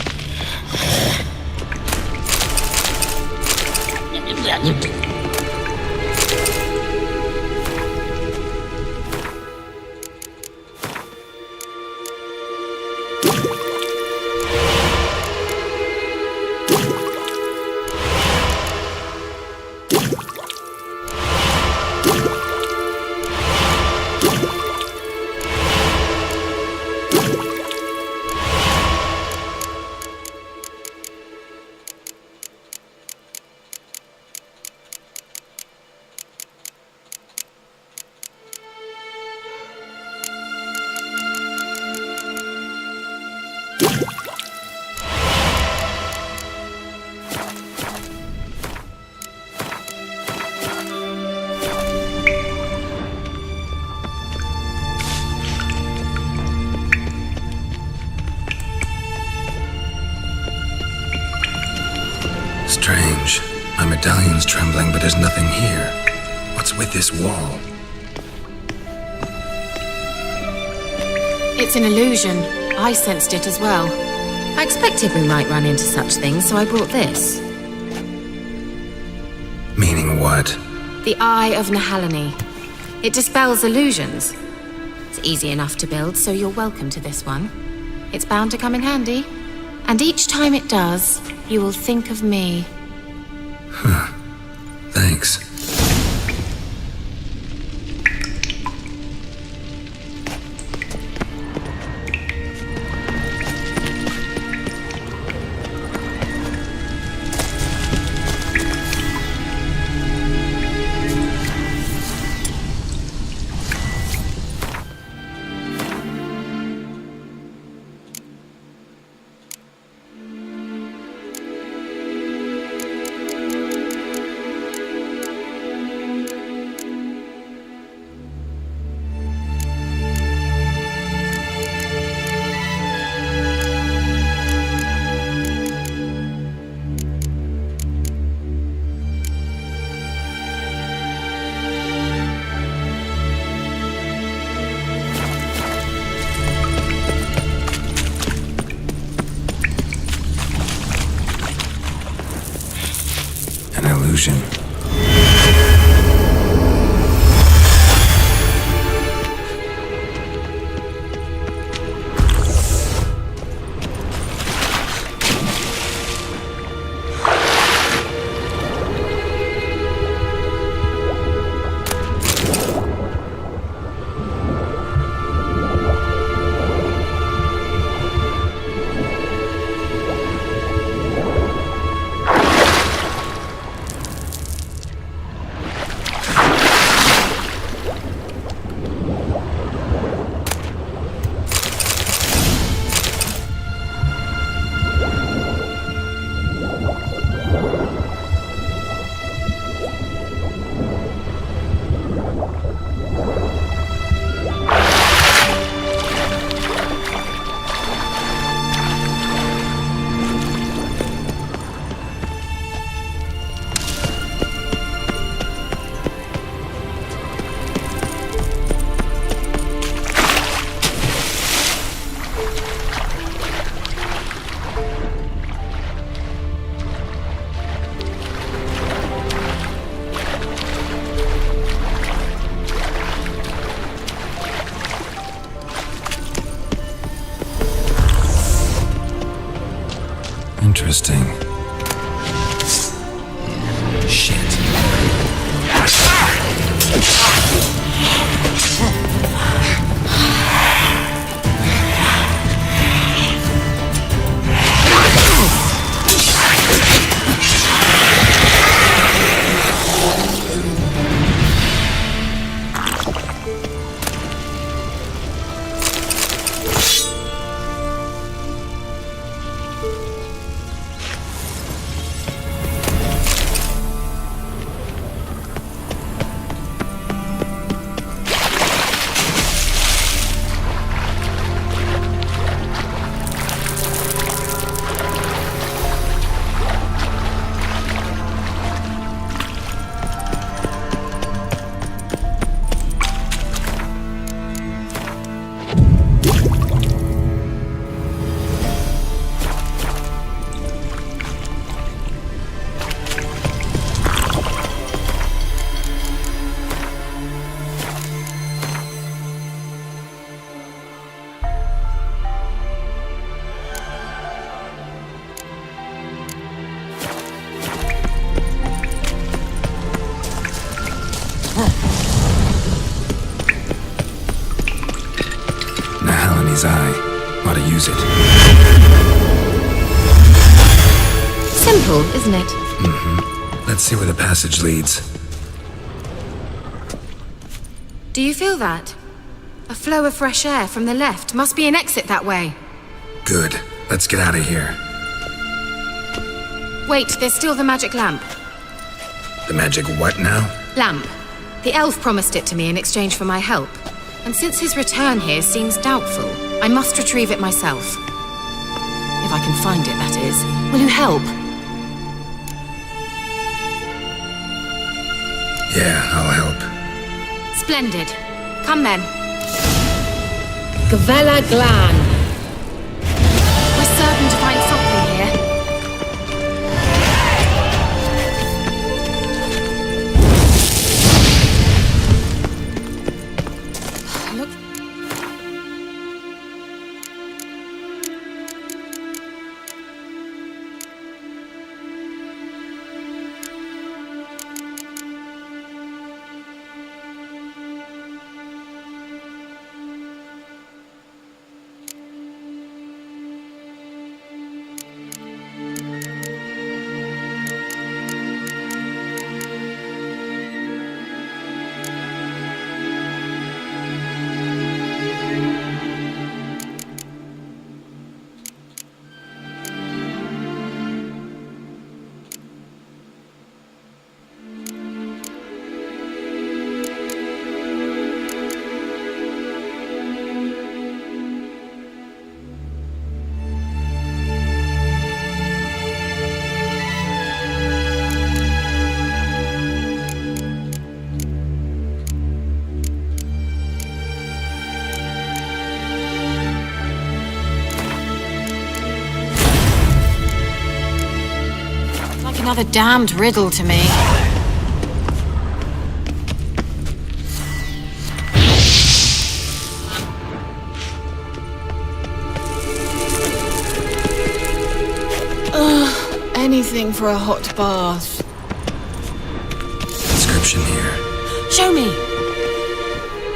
Strange. My medallion's trembling, but there's nothing here. What's with this wall? It's an illusion. I sensed it as well. I expected we might run into such things, so I brought this. Meaning what? The Eye of Nahalani. It dispels illusions. It's easy enough to build, so you're welcome to this one. It's bound to come in handy. And each time it does, you will think of me. Huh. Thanks. An illusion. Interesting. Shit. Simple, isn't it? Let's see where the passage leads. Do you feel that? A flow of fresh air from the left. Must be an exit that way. Good. Let's get out of here. Wait, there's still the magic lamp. The magic what now? Lamp. The elf promised it to me in exchange for my help. And since his return here seems doubtful, I must retrieve it myself. If I can find it, that is. Will you help? Yeah, I'll help. Splendid. Come then. Gavella Glan. We're certain to find something here. Look. Another damned riddle to me. Anything for a hot bath. Inscription here. Show me.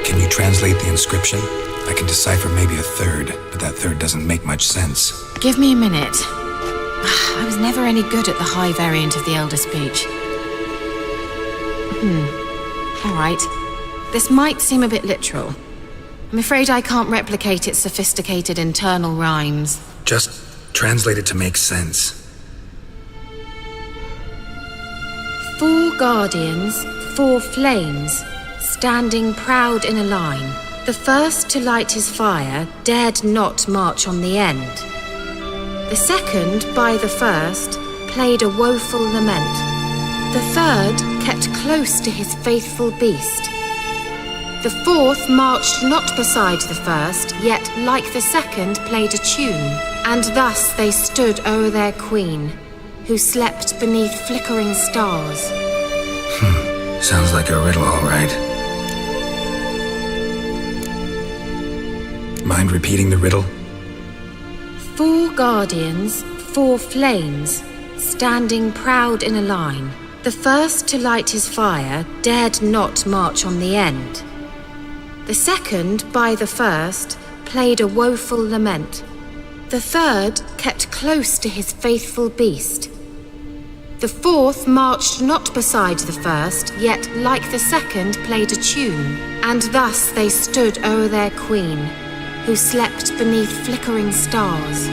Can you translate the inscription? I can decipher maybe a third, but that third doesn't make much sense. Give me a minute. I was never any good at the high variant of the Elder speech. All right. This might seem a bit literal. I'm afraid I can't replicate its sophisticated internal rhymes. Just translate it to make sense. 4 guardians, 4 flames, standing proud in a line. The first to light his fire dared not march on the end. The second, by the first, played a woeful lament. The third kept close to his faithful beast. The fourth marched not beside the first, yet, like the second, played a tune. And thus they stood o'er their queen, who slept beneath flickering stars. Sounds like a riddle, all right. Mind repeating the riddle? 4 guardians, 4 flames, standing proud in a line. The first to light his fire dared not march on the end. The second, by the first, played a woeful lament. The third kept close to his faithful beast. The fourth marched not beside the first, yet, like the second, played a tune. And thus they stood o'er their queen, who slept beneath flickering stars.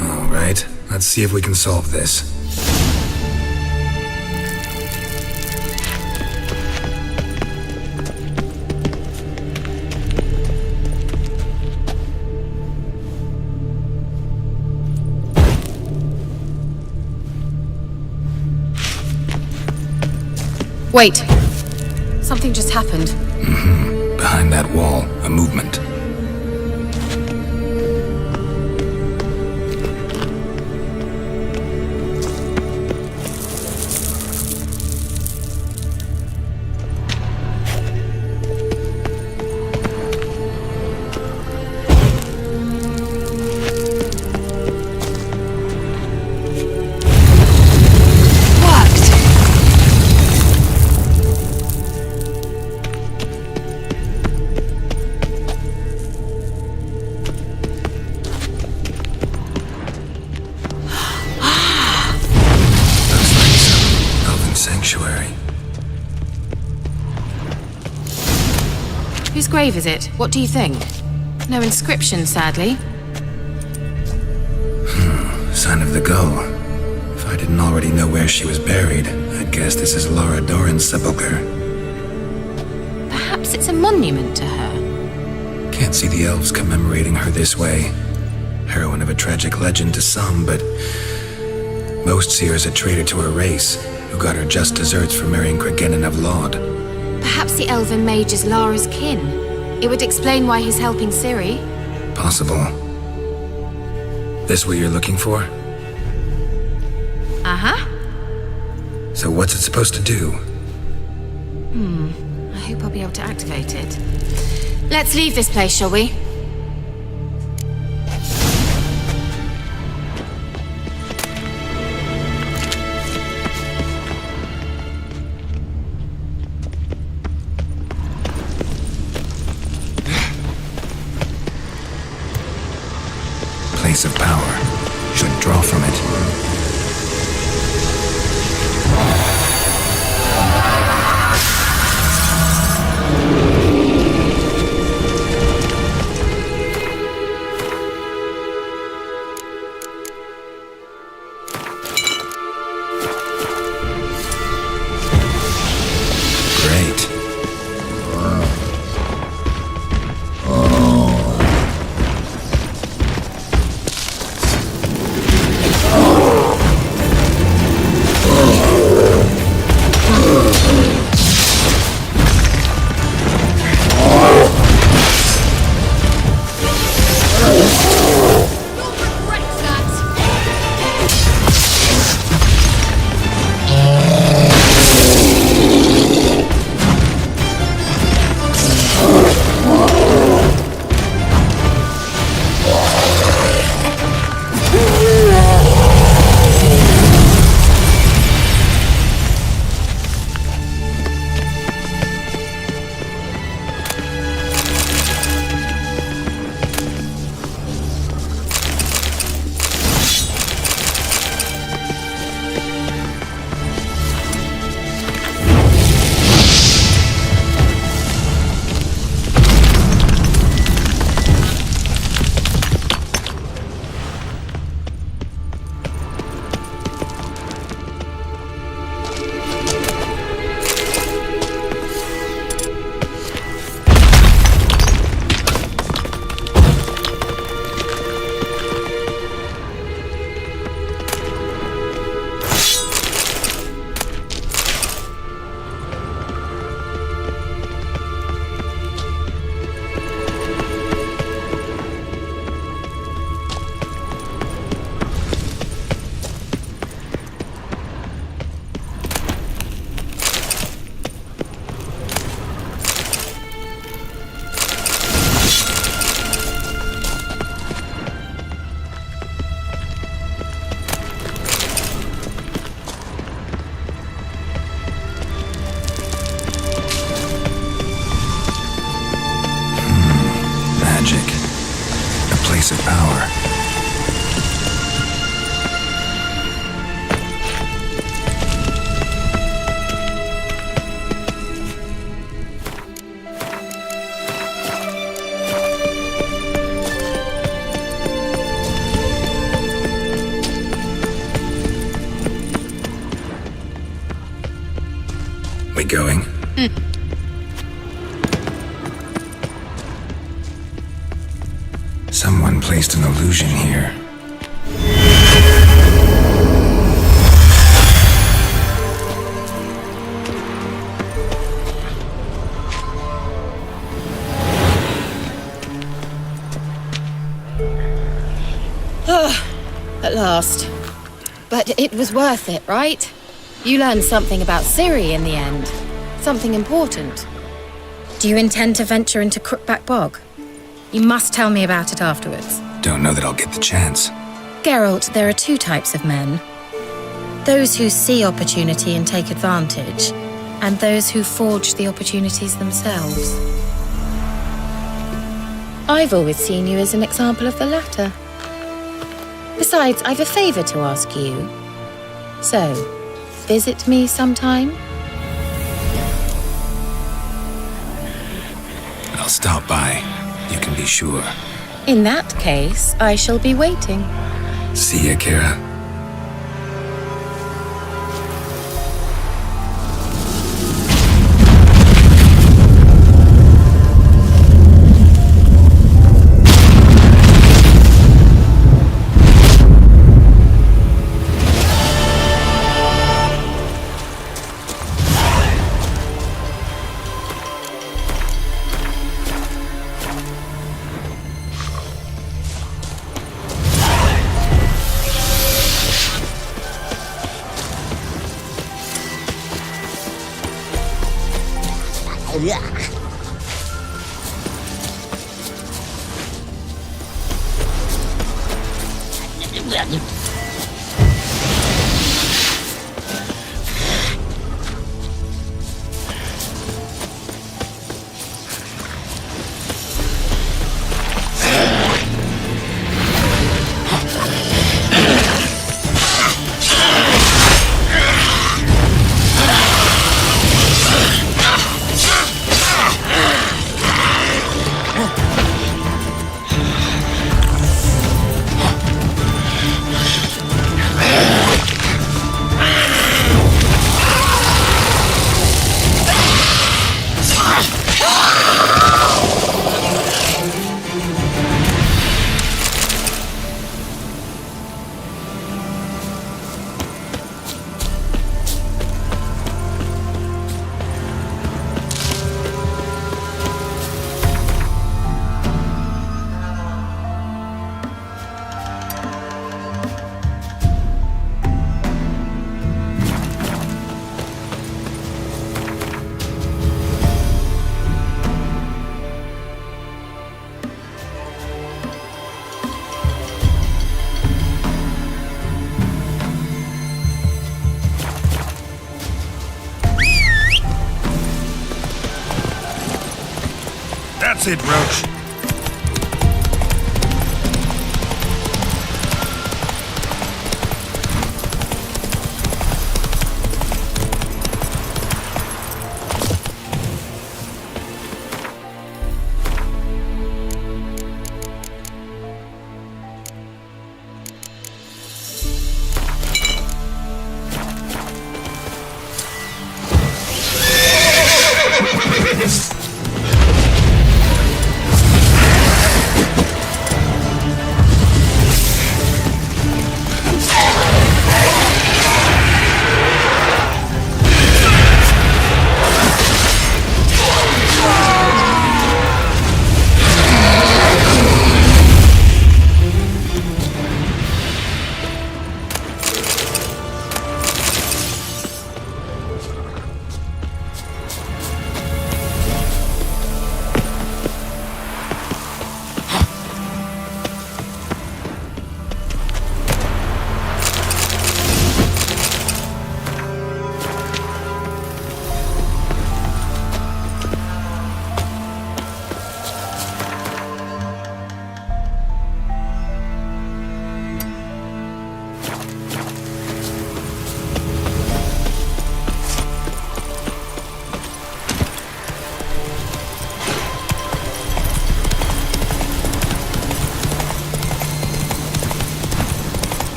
All right, let's see if we can solve this. Wait. Something just happened. Behind that wall, a movement. grave is it? What do you think? No inscription, sadly. Sign of the gull. If I didn't already know where she was buried, I'd guess this is Laura Doran's sepulcher. Perhaps it's a monument to her. Can't see the elves commemorating her this way. Heroine of a tragic legend to some, but most see her as a traitor to her race, who got her just desserts for marrying Cregennan of Laud. Perhaps the elven mage is Lara's kin. It would explain why he's helping Ciri. Possible. This what you're looking for? Uh-huh. So what's it supposed to do? I hope I'll be able to activate it. Let's leave this place, shall we? Place of power. Should draw from it. Of power. We going? Someone placed an illusion here. At last. But it was worth it, right? You learned something about Ciri in the end. Something important. Do you intend to venture into Crookback Bog? You must tell me about it afterwards. Don't know that I'll get the chance. Geralt, there are two types of men. Those who see opportunity and take advantage, and those who forge the opportunities themselves. I've always seen you as an example of the latter. Besides, I've a favor to ask you. So, visit me sometime? I'll stop by. You can be sure. In that case, I shall be waiting. See ya, Kira. That's it, Roach.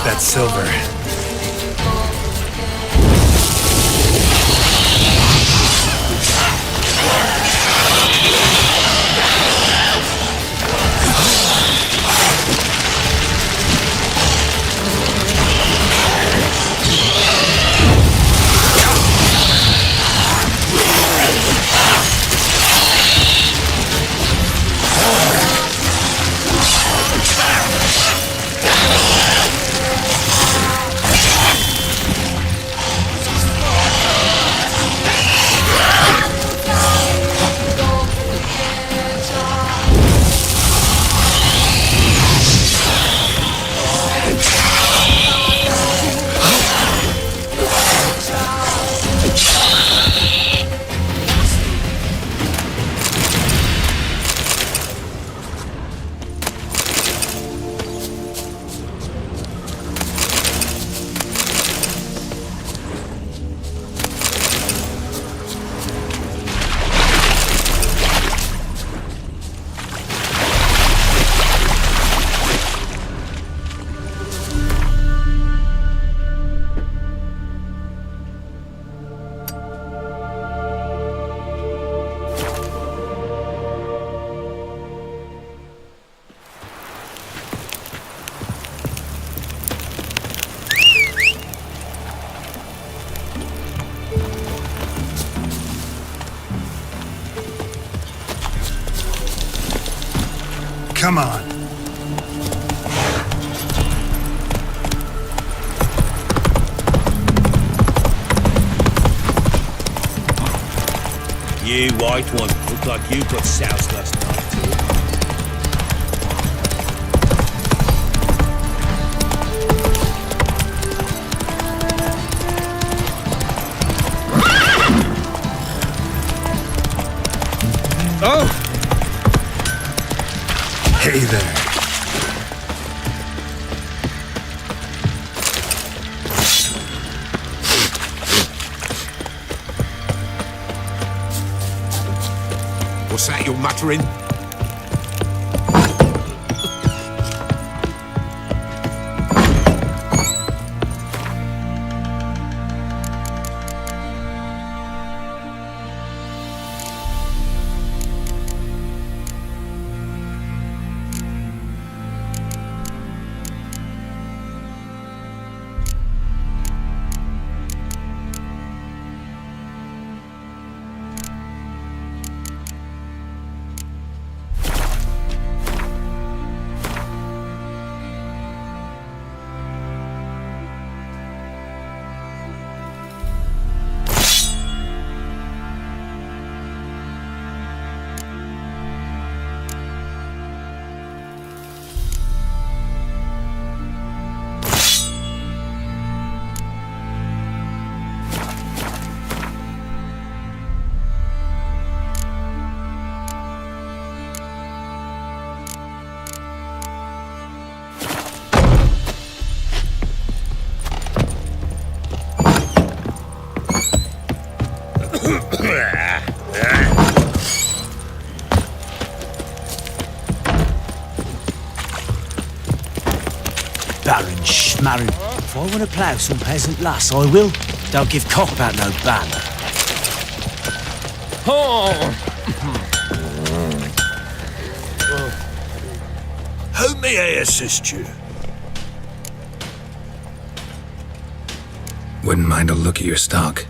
like that silver. Come on. You white one, look like you got soused last night. Oh! Hey there. What's that you're muttering? Baron Schmarren. If I want to plough some peasant lass, I will. Don't give cock about no ban. How may I assist you? Wouldn't mind a look at your stock.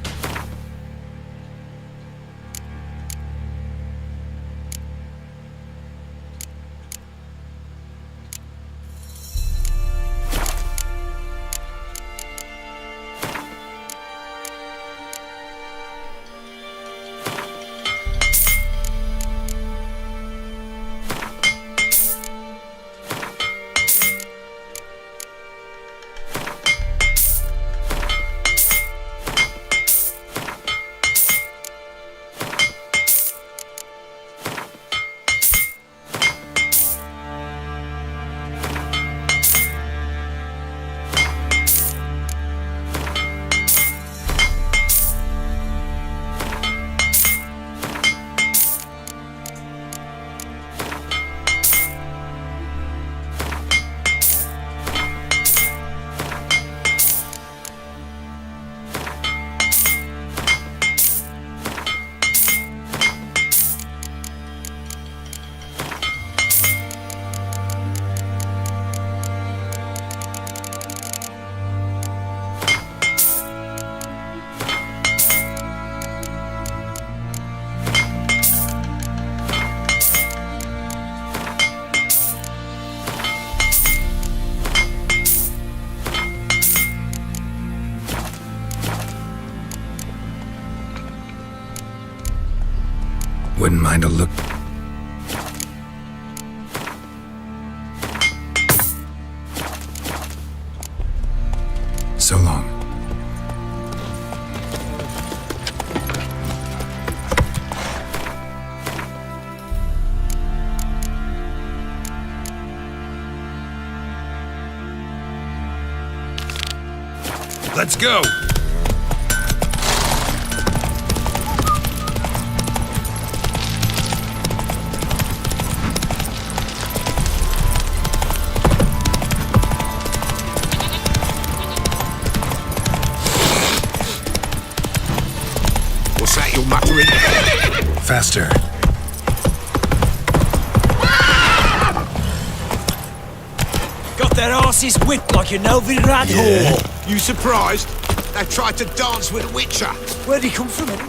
wouldn't mind a look. So long. Let's go! What's that you're muttering? Faster. Got their asses whipped like a Novigrad whore. You surprised? They tried to dance with a witcher. Where'd he come from anyway?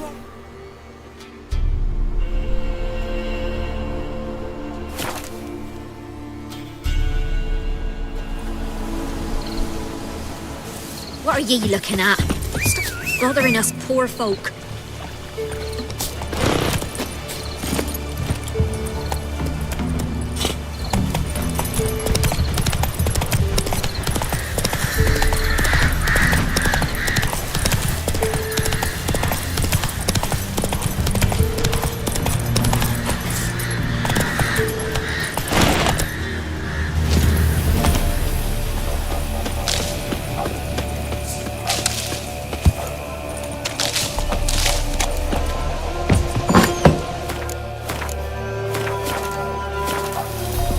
What are ye looking at? Stop bothering us poor folk.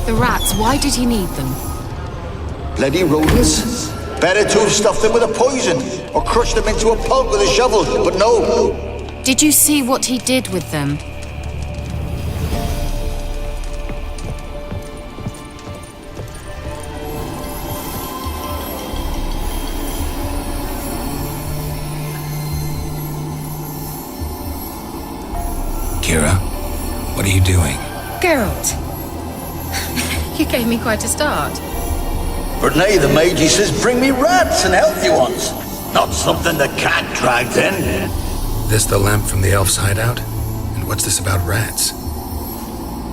The rats, why did he need them? Bloody rodents. Better to have stuffed them with a poison, or crushed them into a pulp with a shovel, but no. Did you see what he did with them? Kira, what are you doing? Geralt. You gave me quite a start. But nay, the mage, he says, bring me rats and healthy ones. Not something the cat dragged in. This the lamp from the elf's hideout? And what's this about rats?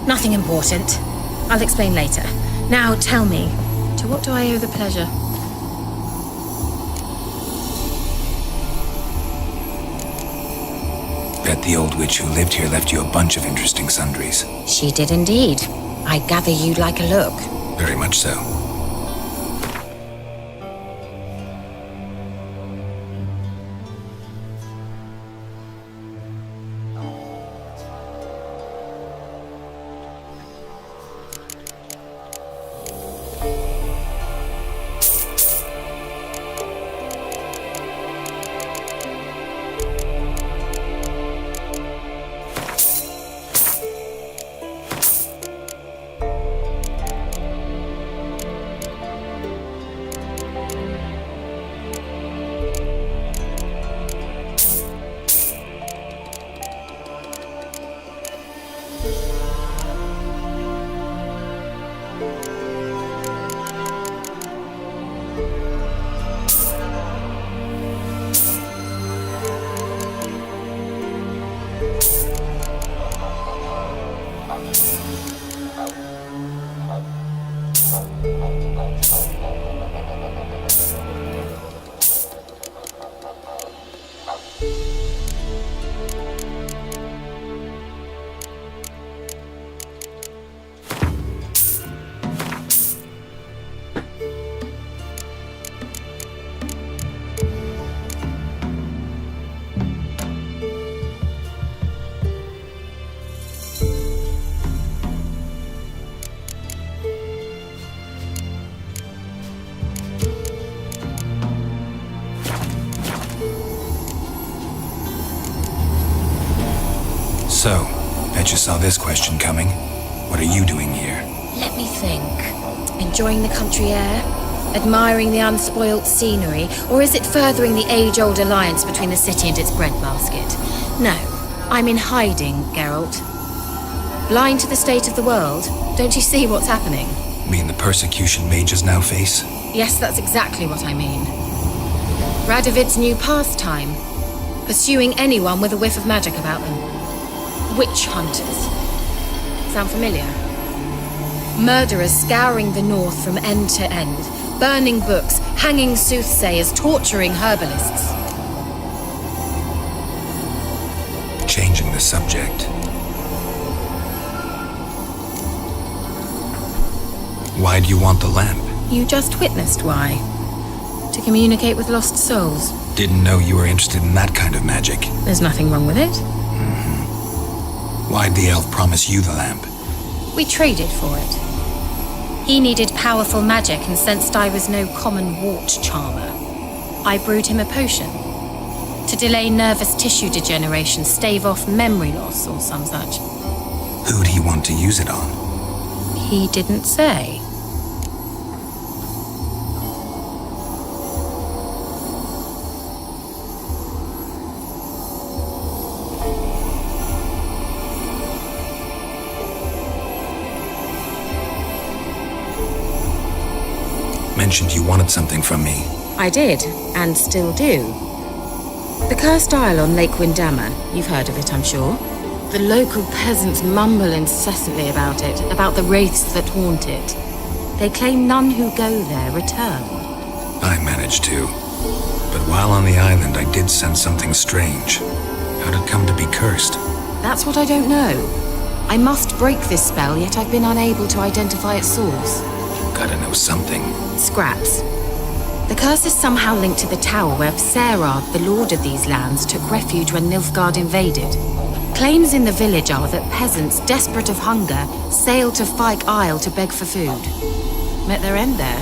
Nothing important. I'll explain later. Now tell me, to what do I owe the pleasure? Bet the old witch who lived here left you a bunch of interesting sundries. She did indeed. I gather you'd like a look. Very much so. So, bet you saw this question coming. What are you doing here? Let me think. Enjoying the country air? Admiring the unspoilt scenery? Or is it furthering the age-old alliance between the city and its breadbasket? No, I'm in hiding, Geralt. Blind to the state of the world? Don't you see what's happening? Mean the persecution mages now face? Yes, that's exactly what I mean. Radovid's new pastime. Pursuing anyone with a whiff of magic about them. Witch hunters. Sound familiar? Murderers scouring the north from end to end, burning books, hanging soothsayers, torturing herbalists. Changing the subject. Why do you want the lamp? You just witnessed why. To communicate with lost souls. Didn't know you were interested in that kind of magic. There's nothing wrong with it. Why'd the elf promise you the lamp? We traded for it. He needed powerful magic and sensed I was no common wart charmer. I brewed him a potion. To delay nervous tissue degeneration, stave off memory loss or some such. Who'd he want to use it on? He didn't say. Mentioned you wanted something from me. I did, and still do. The cursed isle on Lake Windammer, you've heard of it, I'm sure. The local peasants mumble incessantly about it, about the wraiths that haunt it. They claim none who go there return. I managed to. But while on the island, I did sense something strange. How'd it come to be cursed? That's what I don't know. I must break this spell, yet I've been unable to identify its source. Gotta know something. Scraps. The curse is somehow linked to the tower where Sarah, the lord of these lands, took refuge when Nilfgaard invaded. Claims in the village are that peasants, desperate of hunger, sailed to Fyke Isle to beg for food. Met their end there.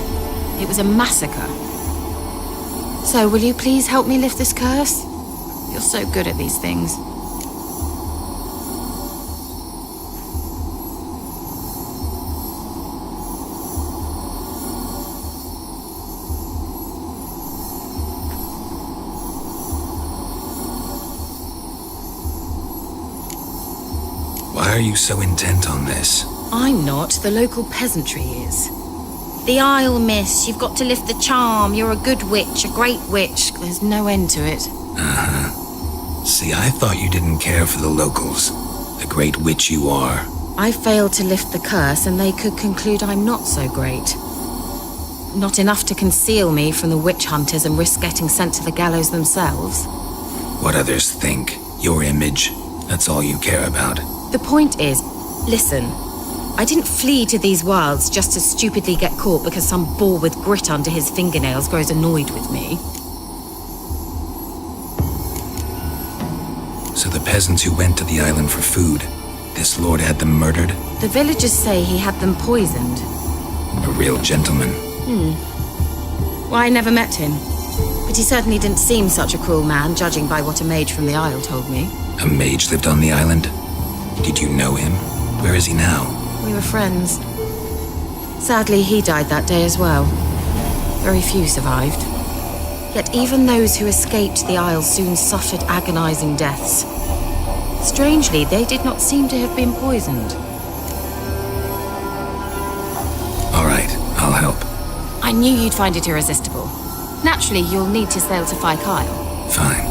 It was a massacre. So, will you please help me lift this curse? You're so good at these things. Why are you so intent on this? I'm not. The local peasantry is. The Isle, miss. You've got to lift the charm. You're a good witch, a great witch. There's no end to it. Uh-huh. See, I thought you didn't care for the locals. The great witch you are. I failed to lift the curse, and they could conclude I'm not so great. Not enough to conceal me from the witch hunters and risk getting sent to the gallows themselves. What others think. Your image. That's all you care about. The point is, listen, I didn't flee to these wilds just to stupidly get caught because some boar with grit under his fingernails grows annoyed with me. So the peasants who went to the island for food, this lord had them murdered? The villagers say he had them poisoned. A real gentleman. Well, I never met him. But he certainly didn't seem such a cruel man, judging by what a mage from the Isle told me. A mage lived on the island? Did you know him? Where is he now? We were friends. Sadly, he died that day as well. Very few survived. Yet even those who escaped the Isle soon suffered agonizing deaths. Strangely, they did not seem to have been poisoned. All right, I'll help. I knew you'd find it irresistible. Naturally, you'll need to sail to Fyke Isle. Fine.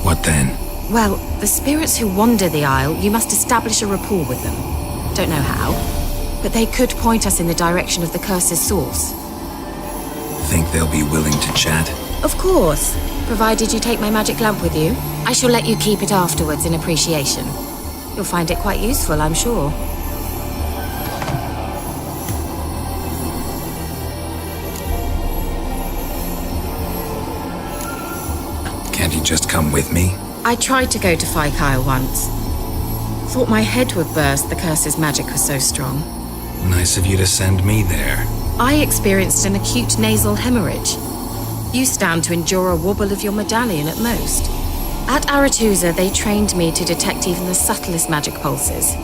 What then? Well, the spirits who wander the Isle, you must establish a rapport with them. Don't know how, but they could point us in the direction of the curse's source. Think they'll be willing to chat? Of course, provided you take my magic lamp with you. I shall let you keep it afterwards in appreciation. You'll find it quite useful, I'm sure. Can't you just come with me? I tried to go to Fyke Isle once. Thought my head would burst, the curse's magic was so strong. Nice of you to send me there. I experienced an acute nasal hemorrhage. You stand to endure a wobble of your medallion at most. At Aretusa, they trained me to detect even the subtlest magic pulses.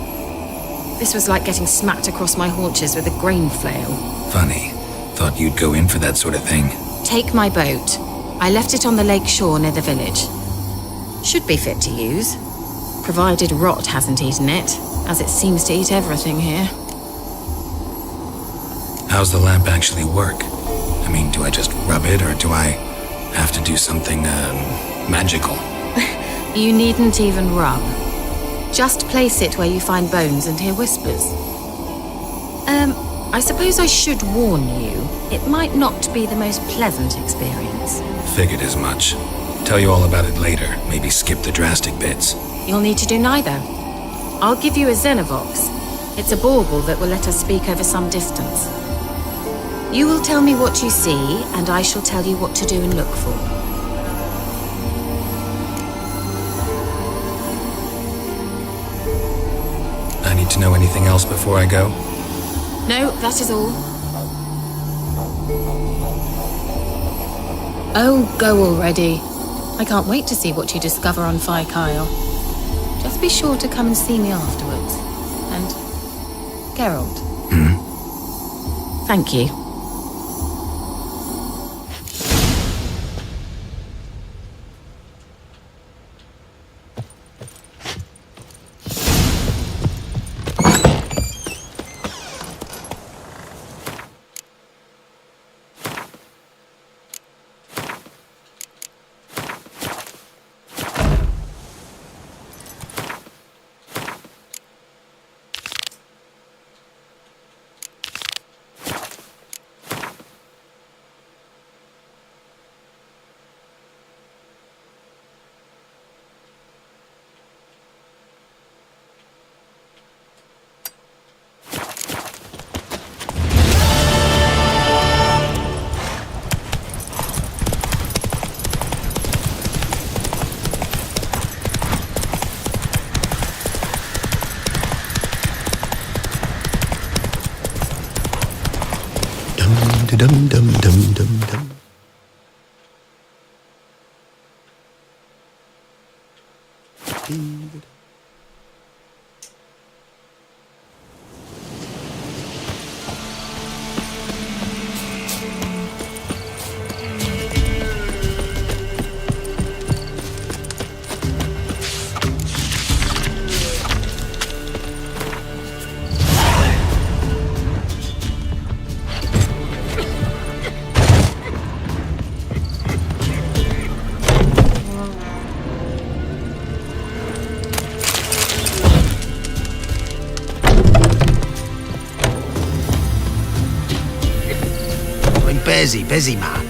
This was like getting smacked across my haunches with a grain flail. Funny. Thought you'd go in for that sort of thing. Take my boat. I left it on the lake shore near the village. Should be fit to use, provided rot hasn't eaten it, as it seems to eat everything here. How's the lamp actually work? I mean, do I just rub it, or do I have to do something, magical? You needn't even rub. Just place it where you find bones and hear whispers. I suppose I should warn you, it might not be the most pleasant experience. Figured as much. Tell you all about it later. Maybe skip the drastic bits. You'll need to do neither. I'll give you a Xenovox. It's a bauble that will let us speak over some distance. You will tell me what you see, and I shall tell you what to do and look for. I need to know anything else before I go? No, that is all. Oh, go already. I can't wait to see what you discover on Phi Kyle. Just be sure to come and see me afterwards. And Geralt. Thank you. Dum dum dum dum dum. Busy, man.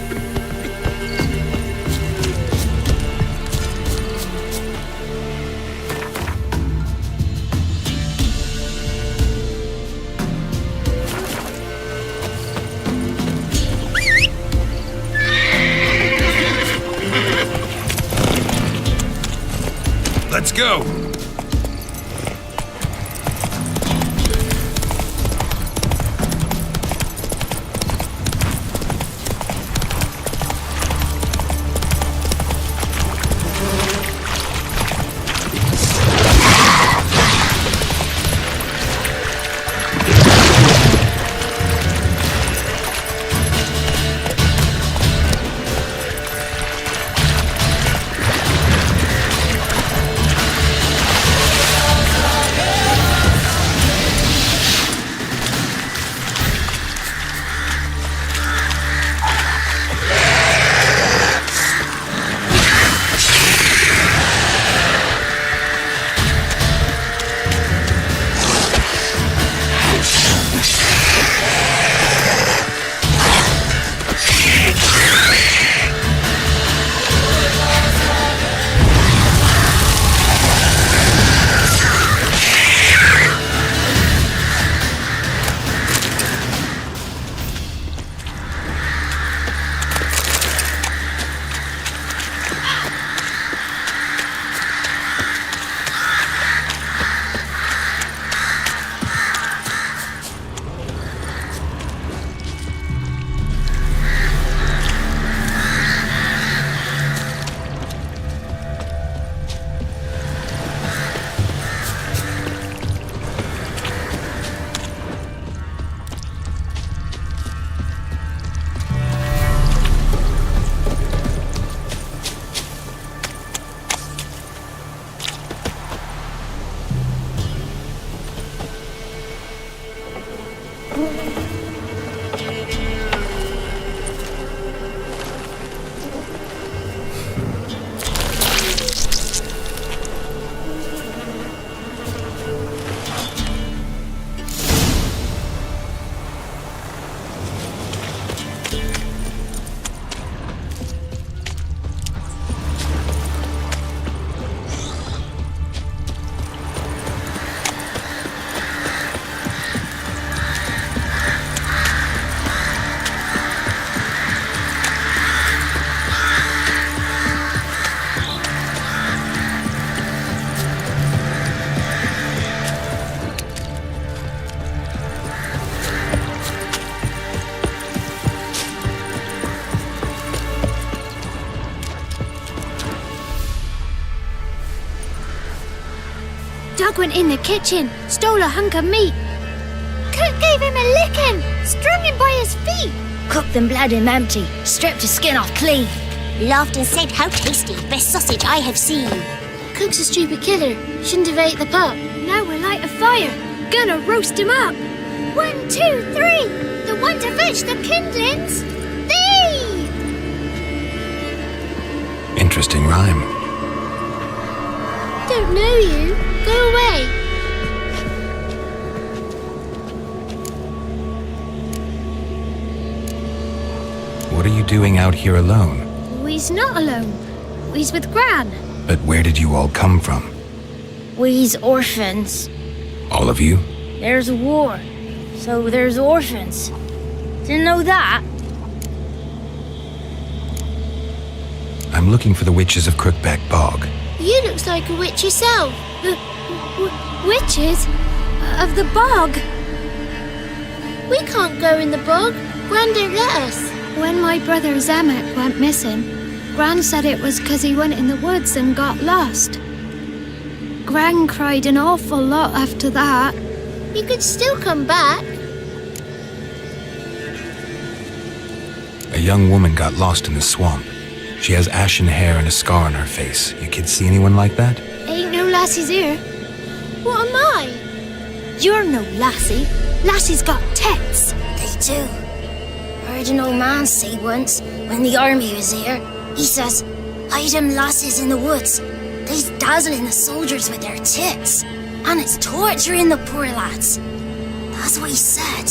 Let's go! Cook went in the kitchen, stole a hunk of meat. Cook gave him a licking, strung him by his feet. Cooked and bled him empty, stripped his skin off clean. Laughed and said, "How tasty, best sausage I have seen." Cook's a stupid killer, shouldn't have ate the pup. Now we'll light a fire, gonna roast him up. 1, 2, 3, the one to fetch the kindlings, thee! Interesting rhyme. Don't know you, go away. What are you doing out here alone? We's not alone, we's with Gran. But where did you all come from? We's orphans. All of you? There's a war, so there's orphans. Didn't know that? I'm looking for the witches of Crookback Bog. You looks like a witch yourself. Witches? Of the bog? We can't go in the bog. Gran don't let us. When my brother Zemek went missing, Gran said it was 'cause he went in the woods and got lost. Gran cried an awful lot after that. You could still come back. A young woman got lost in the swamp. She has ashen hair and a scar on her face. You kids see anyone like that? Ain't no lassies here. What am I? You're no lassie. Lassies got tits. They do. Heard an old man say once, when the army was here, he says, "Hide them lasses in the woods. They's dazzling the soldiers with their tits, and it's torturing the poor lads." That's what he said.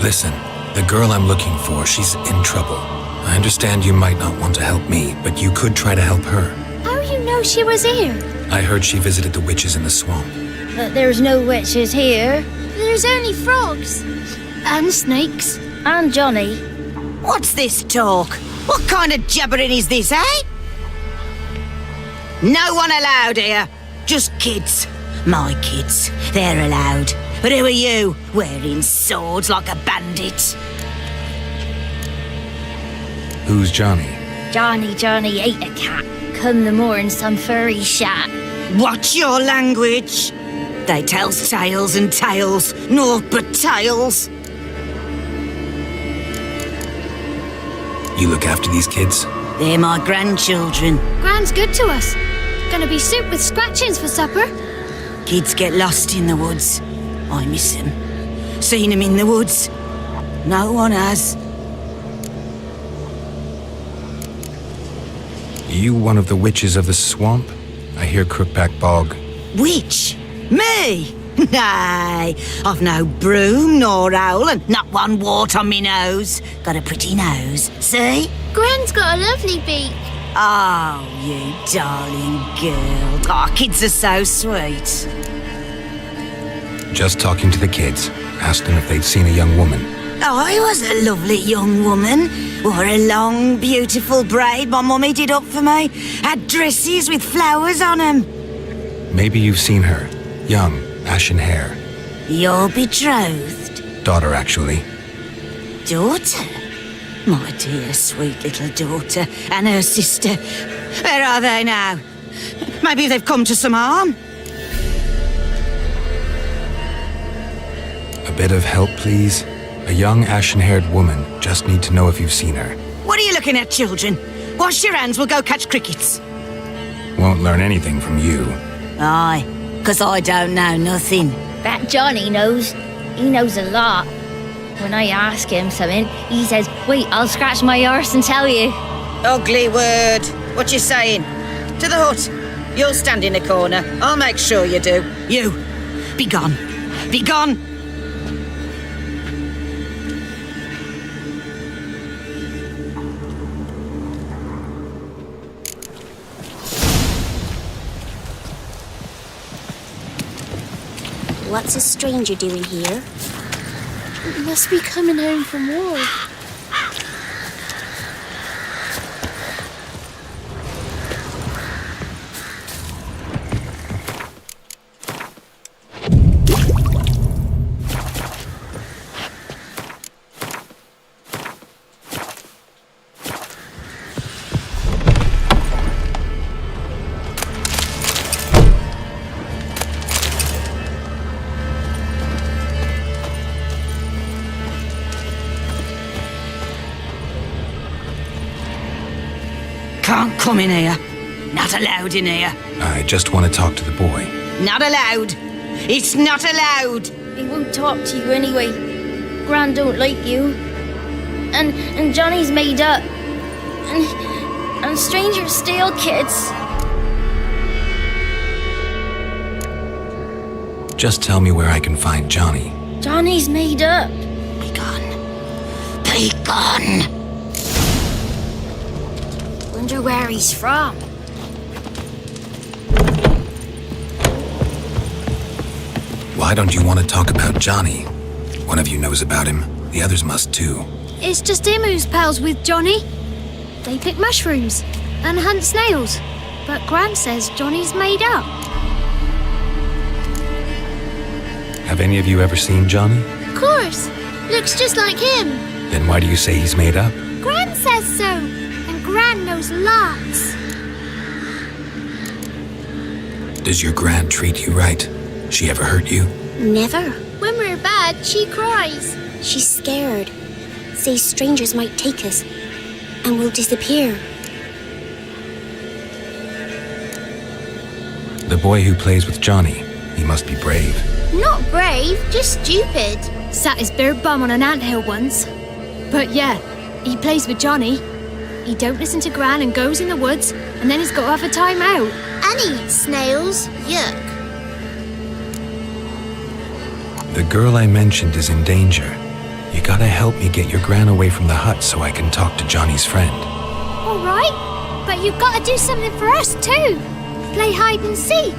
Listen, the girl I'm looking for, she's in trouble. I understand you might not want to help me, but you could try to help her. How you know she was here? I heard she visited the witches in the swamp. But there's no witches here. There's only frogs. And snakes. And Johnny. What's this talk? What kind of jabbering is this, eh? No one allowed here. Just kids. My kids. They're allowed. But who are you, wearing swords like a bandit? Who's Johnny? Johnny ate a cat. Come the moor in some furry shat. Watch your language. They tells tales and tales, naught but tales. You look after these kids? They're my grandchildren. Gran's good to us. Gonna be soup with scratchings for supper. Kids get lost in the woods. I miss them. Seen them in the woods. No one has. You one of the witches of the swamp? I hear Crookback Bog. Witch? Me? Nay, I've no broom nor owl and not one wart on me nose. Got a pretty nose, see? Gran's got a lovely beak. Oh, you darling girl. Oh, kids are so sweet. Just talking to the kids. Asked them if they'd seen a young woman. I was a lovely young woman. Wore a long, beautiful braid my mummy did up for me. Had dresses with flowers on them. Maybe you've seen her. Young, ashen hair. You're betrothed? Daughter, actually. Daughter? My dear, sweet little daughter and her sister. Where are they now? Maybe they've come to some harm? A bit of help, please? A young, ashen-haired woman. Just need to know if you've seen her. What are you looking at, children? Wash your hands, we'll go catch crickets. Won't learn anything from you. Aye, 'cause I don't know nothing. That Johnny knows. He knows a lot. When I ask him something, he says, "Wait, I'll scratch my arse and tell you." Ugly word. What you saying? To the hut. You'll stand in a corner. I'll make sure you do. You, be gone. Be gone. What's a stranger doing here? Must be coming home from war. come in here. Not allowed in here. I just want to talk to the boy. Not allowed. It's not allowed. He won't talk to you anyway. Gran don't like you. And Johnny's made up. And strangers steal kids. Just tell me where I can find Johnny. Johnny's made up. Be gone. Be gone. Wonder where he's from. Why don't you want to talk about Johnny? One of you knows about him. The others must too. It's just him who's pals with Johnny. They pick mushrooms and hunt snails. But Gran says Johnny's made up. Have any of you ever seen Johnny? Of course. Looks just like him. Then why do you say he's made up? Gran says so. And Gran knows lots. Does your Gran treat you right? She ever hurt you? Never. When we're bad, she cries. She's scared. Says strangers might take us. And we'll disappear. The boy who plays with Johnny, he must be brave. Not brave, just stupid. Sat his bare bum on an anthill once. But yeah, he plays with Johnny. He don't listen to Gran and goes in the woods, and then he's got to have a time out. And he eats snails. Yuck. The girl I mentioned is in danger. You gotta help me get your Gran away from the hut so I can talk to Johnny's friend. All right, but you've got to do something for us too. Play hide and seek.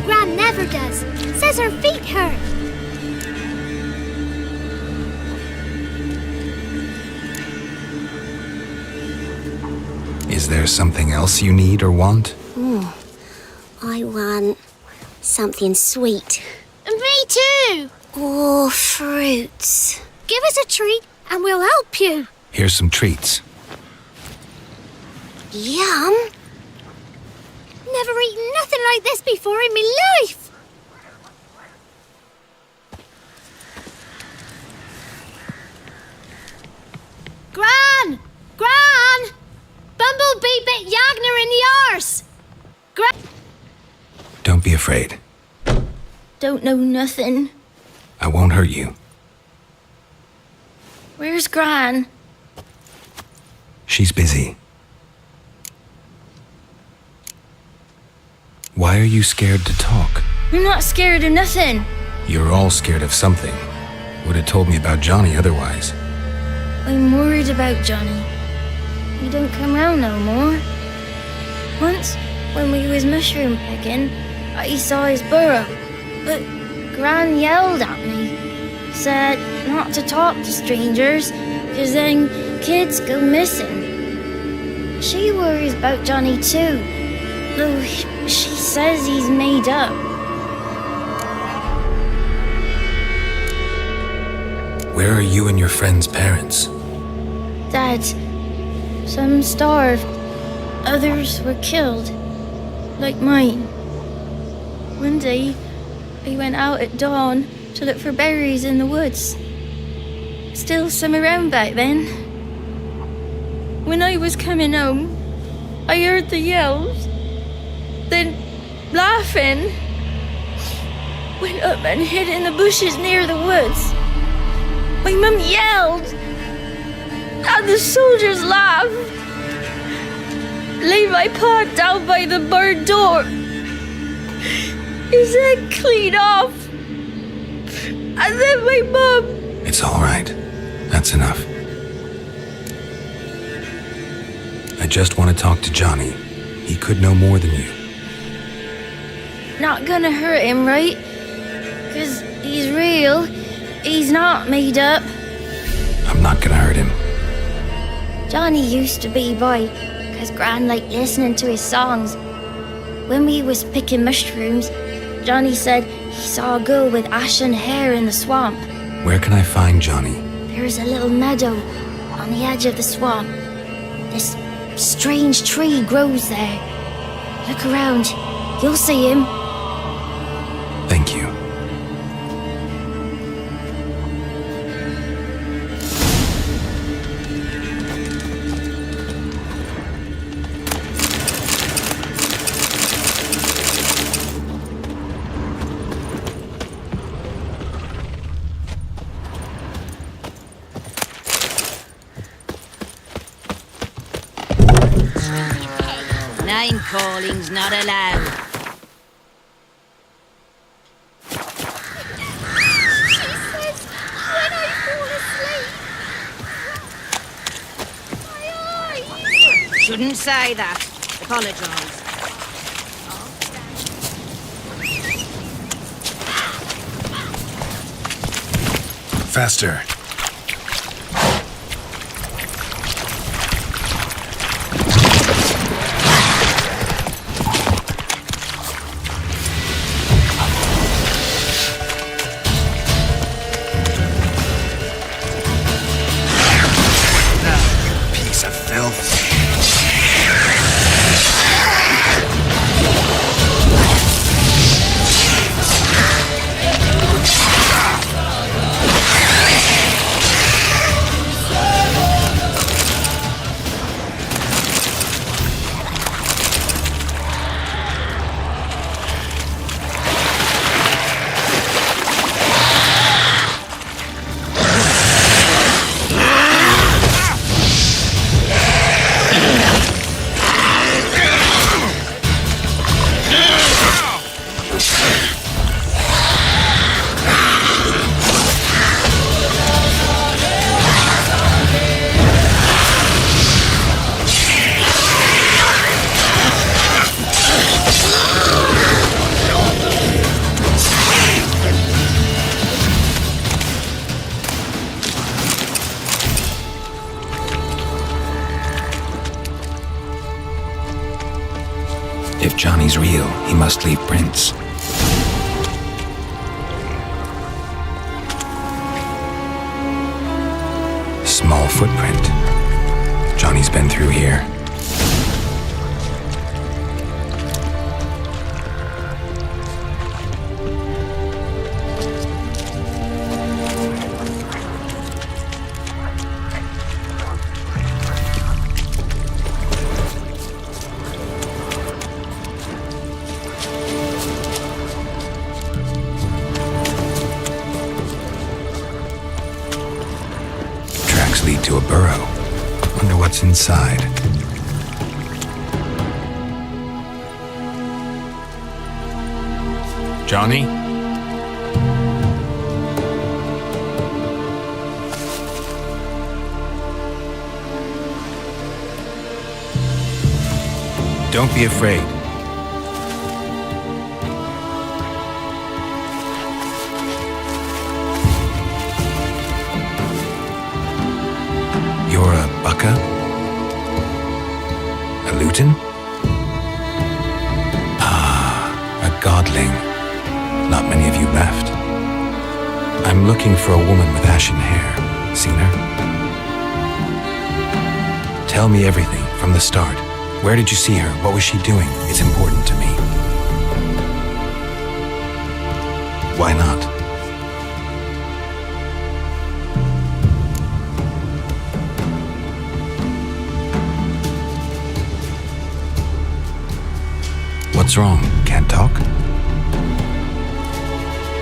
Gran never does. Says her feet hurt. Is there something else you need or want? I want something sweet. And me too. Oh, fruits. Give us a treat and we'll help you. Here's some treats. Yum. Never eaten nothing like this before in my life. Gran! Gran! Bumblebee bit Yagner in the arse! Gran! Don't be afraid. Don't know nothing. I won't hurt you. Where's Gran? She's busy. Why are you scared to talk? I'm not scared of nothing. You're all scared of something. Would have told me about Johnny otherwise. I'm worried about Johnny. He don't come round no more. Once, when we was mushroom picking, I saw his burrow. But Gran yelled at me. Said not to talk to strangers, cause then kids go missing. She worries about Johnny too. Though she says he's made up. Where are you and your friend's parents? Dad, some starved, others were killed, like mine. One day, I went out at dawn to look for berries in the woods. Still some around back then. When I was coming home, I heard the yells. Then, laughing, went up and hid in the bushes near the woods. My mum yelled, and the soldiers laughed. Laid my paw down by the barn door. His head clean off. And then my mum... It's all right. That's enough. I just want to talk to Johnny. He could know more than you. Not gonna hurt him, right? 'Cause he's real. He's not made up. I'm not gonna hurt him. Johnny used to be boy, 'cause Gran liked listening to his songs. When we was picking mushrooms, Johnny said he saw a girl with ashen hair in the swamp. Where can I find Johnny? There's a little meadow on the edge of the swamp. This strange tree grows there. Look around. You'll see him. Thank you. Name-calling's not allowed. Shouldn't say that. Apologise. Faster. Piece of filth. If Johnny's real, he must leave prints. Small footprint. Johnny's been through here. Lead to a burrow. Wonder what's inside. Johnny? Don't be afraid. You're a Bucca? A Luton? Ah, a godling. Not many of you left. I'm looking for a woman with ashen hair. Seen her? Tell me everything from the start. Where did you see her? What was she doing? It's important to me. Why not? What's wrong? Can't talk?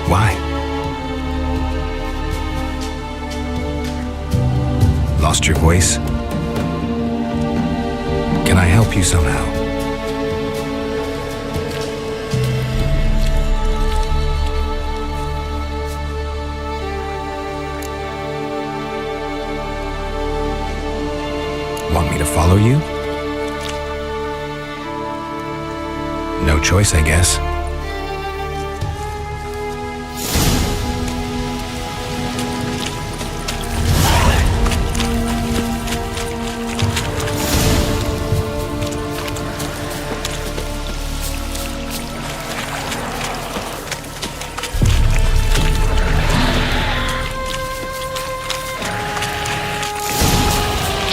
Why? Lost your voice? Can I help you somehow? Want me to follow you? No choice, I guess.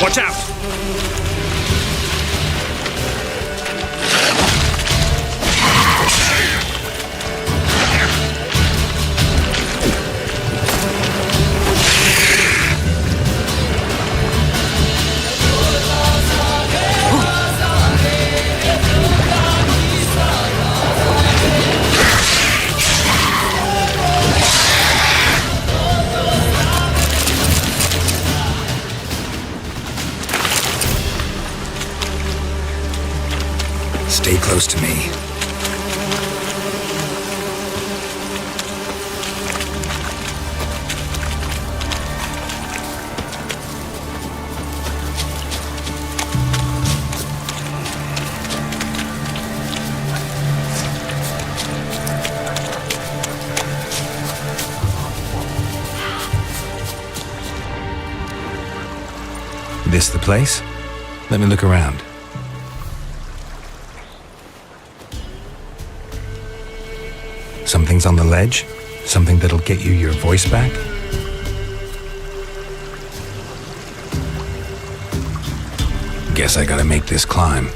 Watch out! This the place? Let me look around. Something's on the ledge? Something that'll get you your voice back? Guess I gotta make this climb.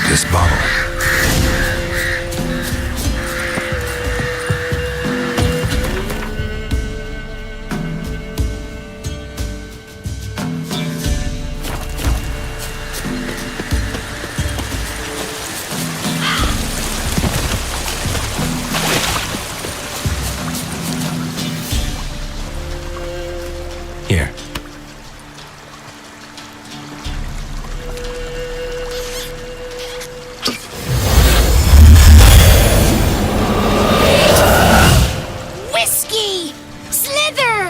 This bottle. Here. Whiskey! Slither!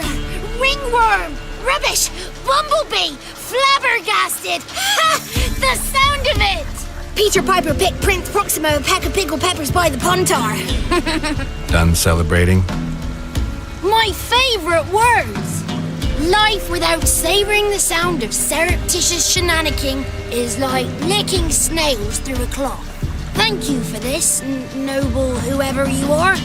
Ringworm! Rubbish! Bumblebee! Flabbergasted! Ha! The sound of it! Peter Piper picked Prince Proximo a pack of pickled peppers by the Pontar. Done celebrating? My favourite words! Life without savouring the sound of surreptitious shenanigans is like licking snails through a cloth. Thank you for this, noble whoever you are.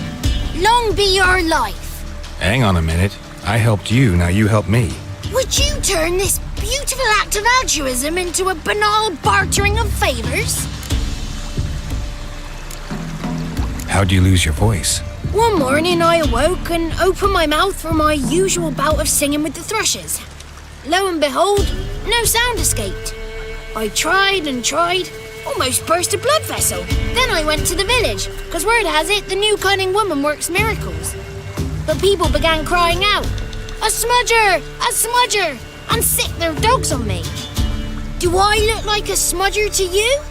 Long be your life. Hang on a minute. I helped you, now you help me. Would you turn this beautiful act of altruism into a banal bartering of favours? How'd you lose your voice? One morning I awoke and opened my mouth for my usual bout of singing with the thrushes. Lo and behold, no sound escaped. I tried and tried, almost burst a blood vessel. Then I went to the village, because word has it the new cunning woman works miracles. But people began crying out, "A smudger! A smudger!" and sick their dogs on me. Do I look like a smudger to you?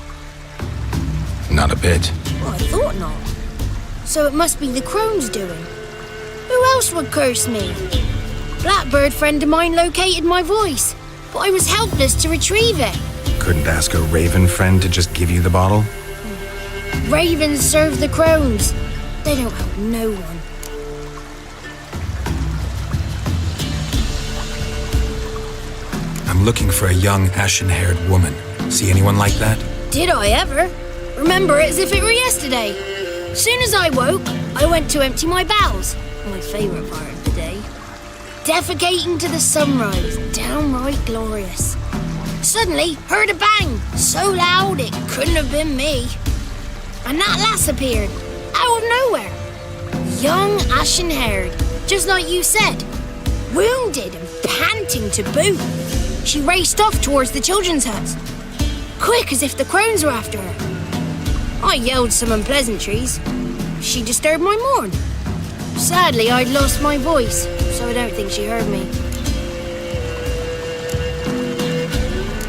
Not a bit. Well, I thought not. So it must be the crone's doing. Who else would curse me? Blackbird friend of mine located my voice, but I was helpless to retrieve it. Couldn't ask a raven friend to just give you the bottle? Ravens serve the crones. They don't help no one. I'm looking for a young, ashen-haired woman. See anyone like that? Did I ever? Remember it as if it were yesterday. Soon as I woke, I went to empty my bowels. My favourite part of the day. Defecating to the sunrise. Downright glorious. suddenly heard a bang, so loud it couldn't have been me. And that lass appeared, out of nowhere. Young, ashen-haired, just like you said. Wounded and panting to boot. She raced off towards the children's huts, quick as if the crones were after her. I yelled some unpleasantries. She disturbed my morn. Sadly, I'd lost my voice, so I don't think she heard me.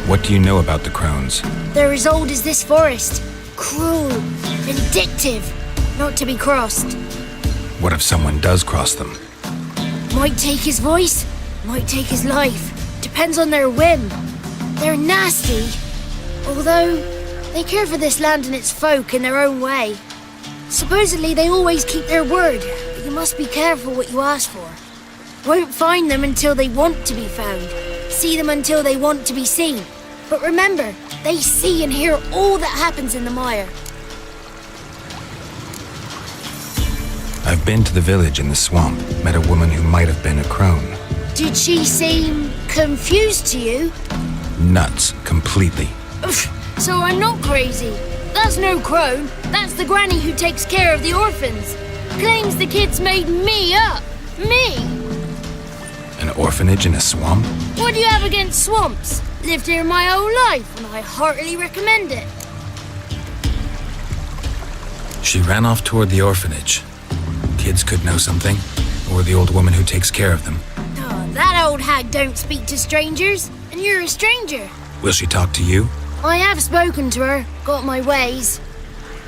What do you know about the crones? They're as old as this forest. Cruel, vindictive, not to be crossed. What if someone does cross them? Might take his voice, might take his life. Depends on their whim. They're nasty, although they care for this land and its folk in their own way. Supposedly they always keep their word, but you must be careful what you ask for. Won't find them until they want to be found. See them until they want to be seen. But remember, they see and hear all that happens in the mire. I've been to the village in the swamp, met a woman who might have been a crone. Did she seem confused to you? Nuts, completely. So I'm not crazy. That's no crone. That's the granny who takes care of the orphans. Claims the kids made me up. Me! An orphanage in a swamp? What do you have against swamps? Lived here my whole life, and I heartily recommend it. She ran off toward the orphanage. Kids could know something, or the old woman who takes care of them. Oh, that old hag don't speak to strangers, and you're a stranger. Will she talk to you? I have spoken to her, got my ways.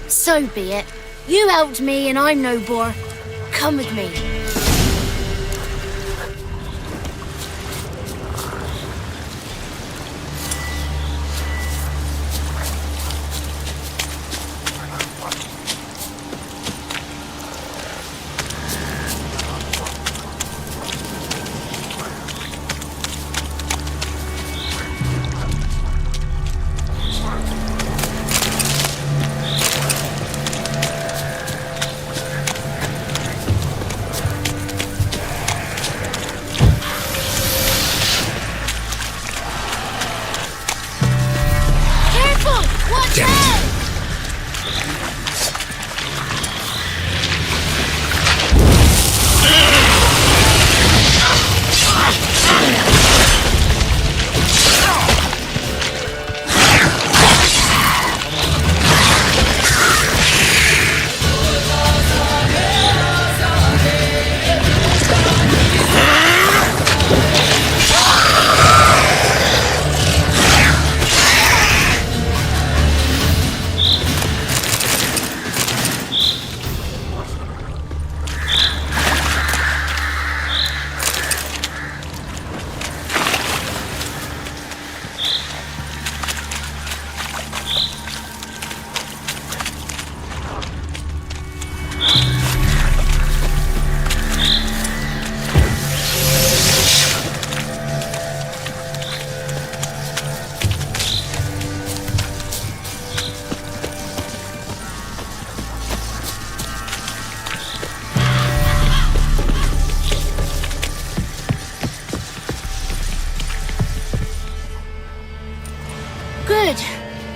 So be it. You helped me, and I'm no bore. Come with me.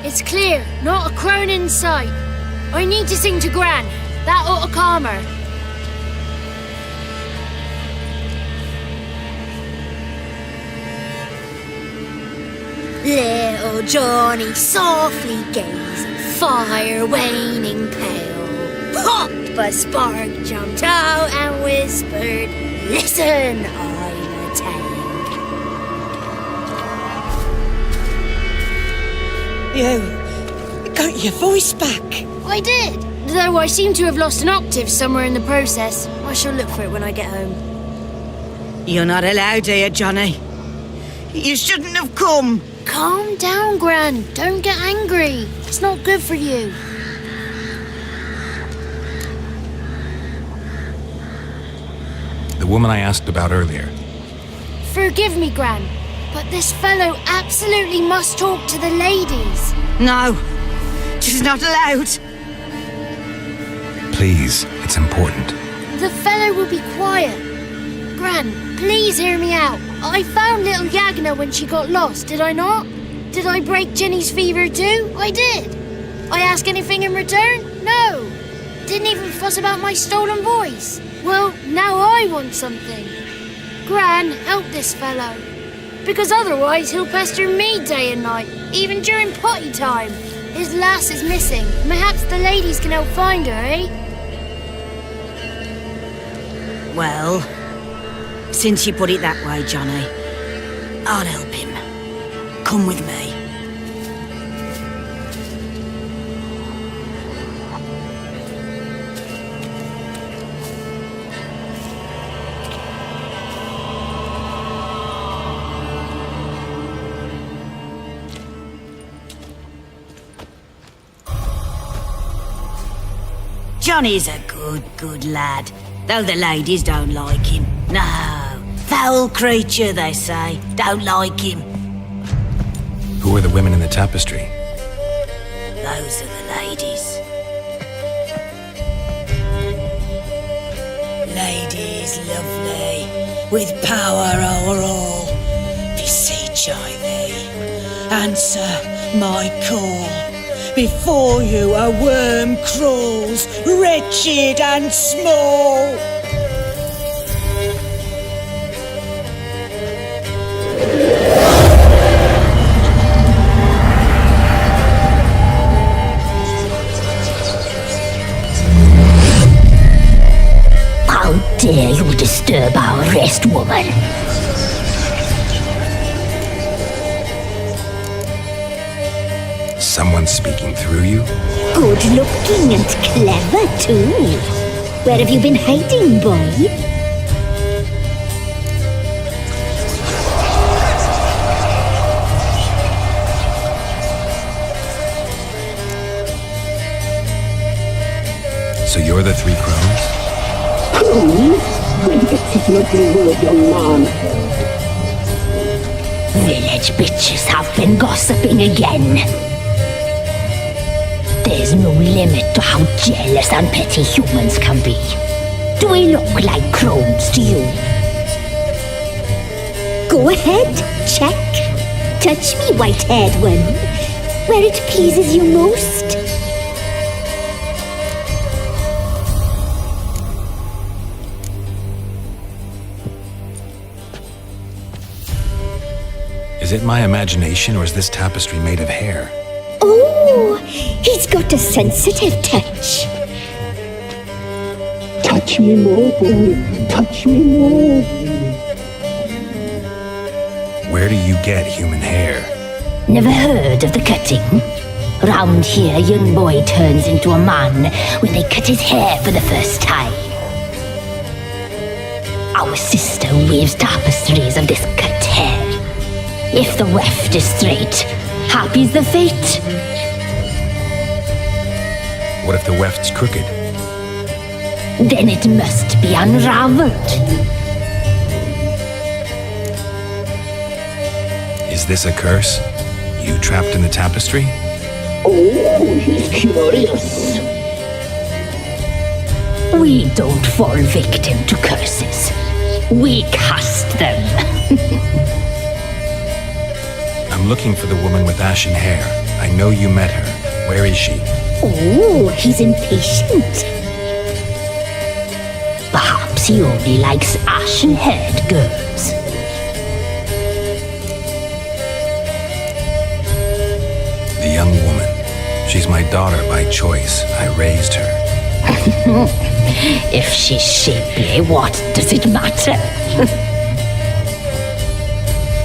It's clear, not a crone in sight. I need to sing to Gran. That ought to calm her. Little Johnny softly gazing, fire waning pale. Popped but spark jumped out and whispered, "Listen, I'm a tank." You got your voice back. I did, though I seem to have lost an octave somewhere in the process. I shall look for it when I get home. You're not allowed here, Johnny. You shouldn't have come. Calm down, Gran. Don't get angry. It's not good for you. The woman I asked about earlier. Forgive me, Gran, but this fellow absolutely must talk to the ladies. No, she's not allowed. Please, it's important. The fellow will be quiet. Gran, please hear me out. I found little Yagna when she got lost, did I not? Did I break Jenny's fever too? I did. I ask anything in return? No. Didn't even fuss about my stolen voice. Well, now I want something. Gran, help this fellow. Because otherwise he'll pester me day and night, even during potty time. His lass is missing. Perhaps the ladies can help find her, eh? Well, since you put it that way, Johnny, I'll help him. Come with me. Johnny's a good lad, though the ladies don't like him. No, foul creature, they say. Don't like him. Who are the women in the tapestry? Those are the ladies. Ladies lovely, with power o'er all, beseech I thee, answer my call. Before you a worm crawls, wretched and small. How dare you disturb our rest, woman? Someone speaking through you? Good looking and clever, too. Where have you been hiding, boy? So you're the three crones? Who? It's lovely word, young man. Village bitches have been gossiping again. There's no limit to how jealous and petty humans can be. Do we look like crones to you? Go ahead, check. Touch me, white-haired one, where it pleases you most. Is it my imagination, or is this tapestry made of hair? Oh, he's got a sensitive touch. Touch me more, boy. Touch me more. Where do you get human hair? Never heard of the cutting? Round here, a young boy turns into a man when they cut his hair for the first time. Our sister weaves tapestries of this cut hair. If the weft is straight, happy's the fate. What if the weft's crooked? Then it must be unraveled. Is this a curse? You trapped in the tapestry? Oh, he's curious. We don't fall victim to curses. We cast them. I'm looking for the woman with ashen hair. I know you met her. Where is she? Oh, he's impatient. Perhaps he only likes ashen-haired girls. The young woman. She's my daughter by choice. I raised her. If she's shapely, what does it matter?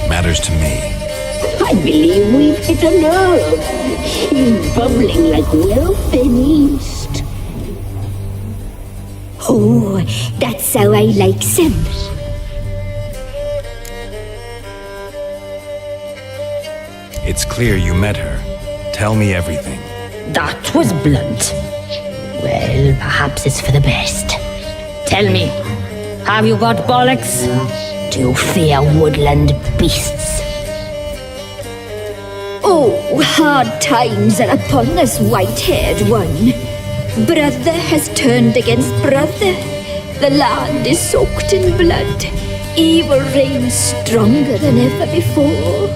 Matters to me. I believe we've hit a nerve. He's bubbling like well finished. Oh, that's how I like him. It's clear you met her. Tell me everything. That was blunt. Well, perhaps it's for the best. Tell me, have you got bollocks? Do you fear woodland beasts? Oh, hard times are upon us, white-haired one. Brother has turned against brother. The land is soaked in blood. Evil reigns stronger than ever before.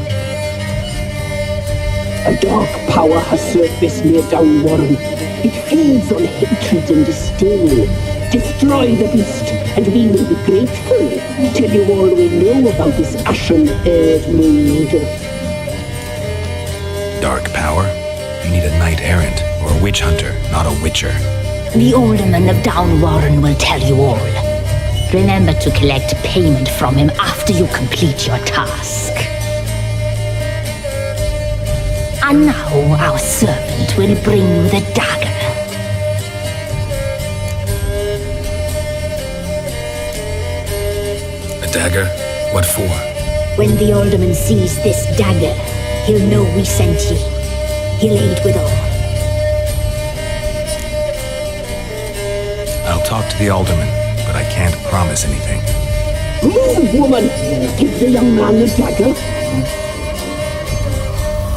A dark power has surfaced near Downwarren. It feeds on hatred and disdain. Destroy the beast, and we will be grateful. Tell you all we know about this ashen-haired mood. Dark power? You need a knight-errant or a witch hunter, not a witcher. The alderman of Downwarren will tell you all. Remember to collect payment from him after you complete your task. And now our servant will bring you the dagger. A dagger? What for? When the alderman sees this dagger, he'll know we sent ye. He'll aid with all. I'll talk to the alderman, but I can't promise anything. Move, woman! Give the young man the dagger.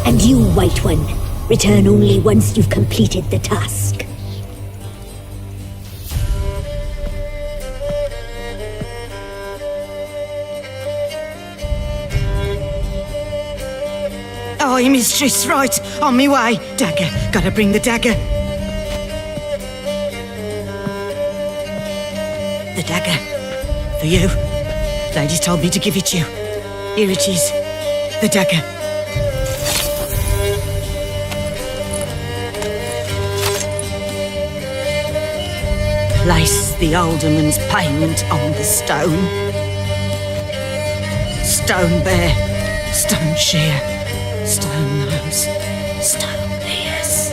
And you, White One, return only once you've completed the task. Aye, mistress, right. On me way. Dagger. Gotta bring the dagger. The dagger. For you. Ladies told me to give it you. Here it is. The dagger. Place the alderman's payment on the stone. Stone bear, stone shear, stone nose, stone ears.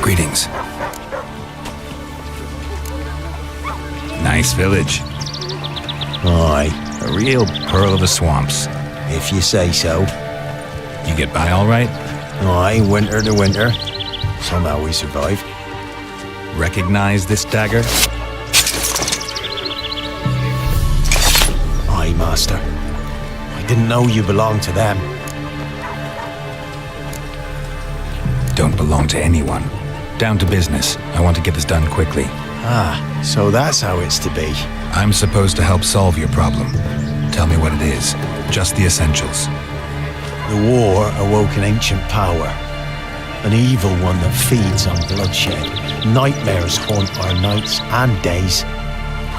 Greetings. Nice village. Aye. A real pearl of the swamps. If you say so. You get by all right? Aye, winter to winter. Somehow we survive. Recognize this dagger? Aye, master. I didn't know you belonged to them. Don't belong to anyone. Down to business. I want to get this done quickly. Ah, so that's how it's to be. I'm supposed to help solve your problem. Tell me what it is. Just the essentials. The war awoke an ancient power. An evil one that feeds on bloodshed. Nightmares haunt our nights and days.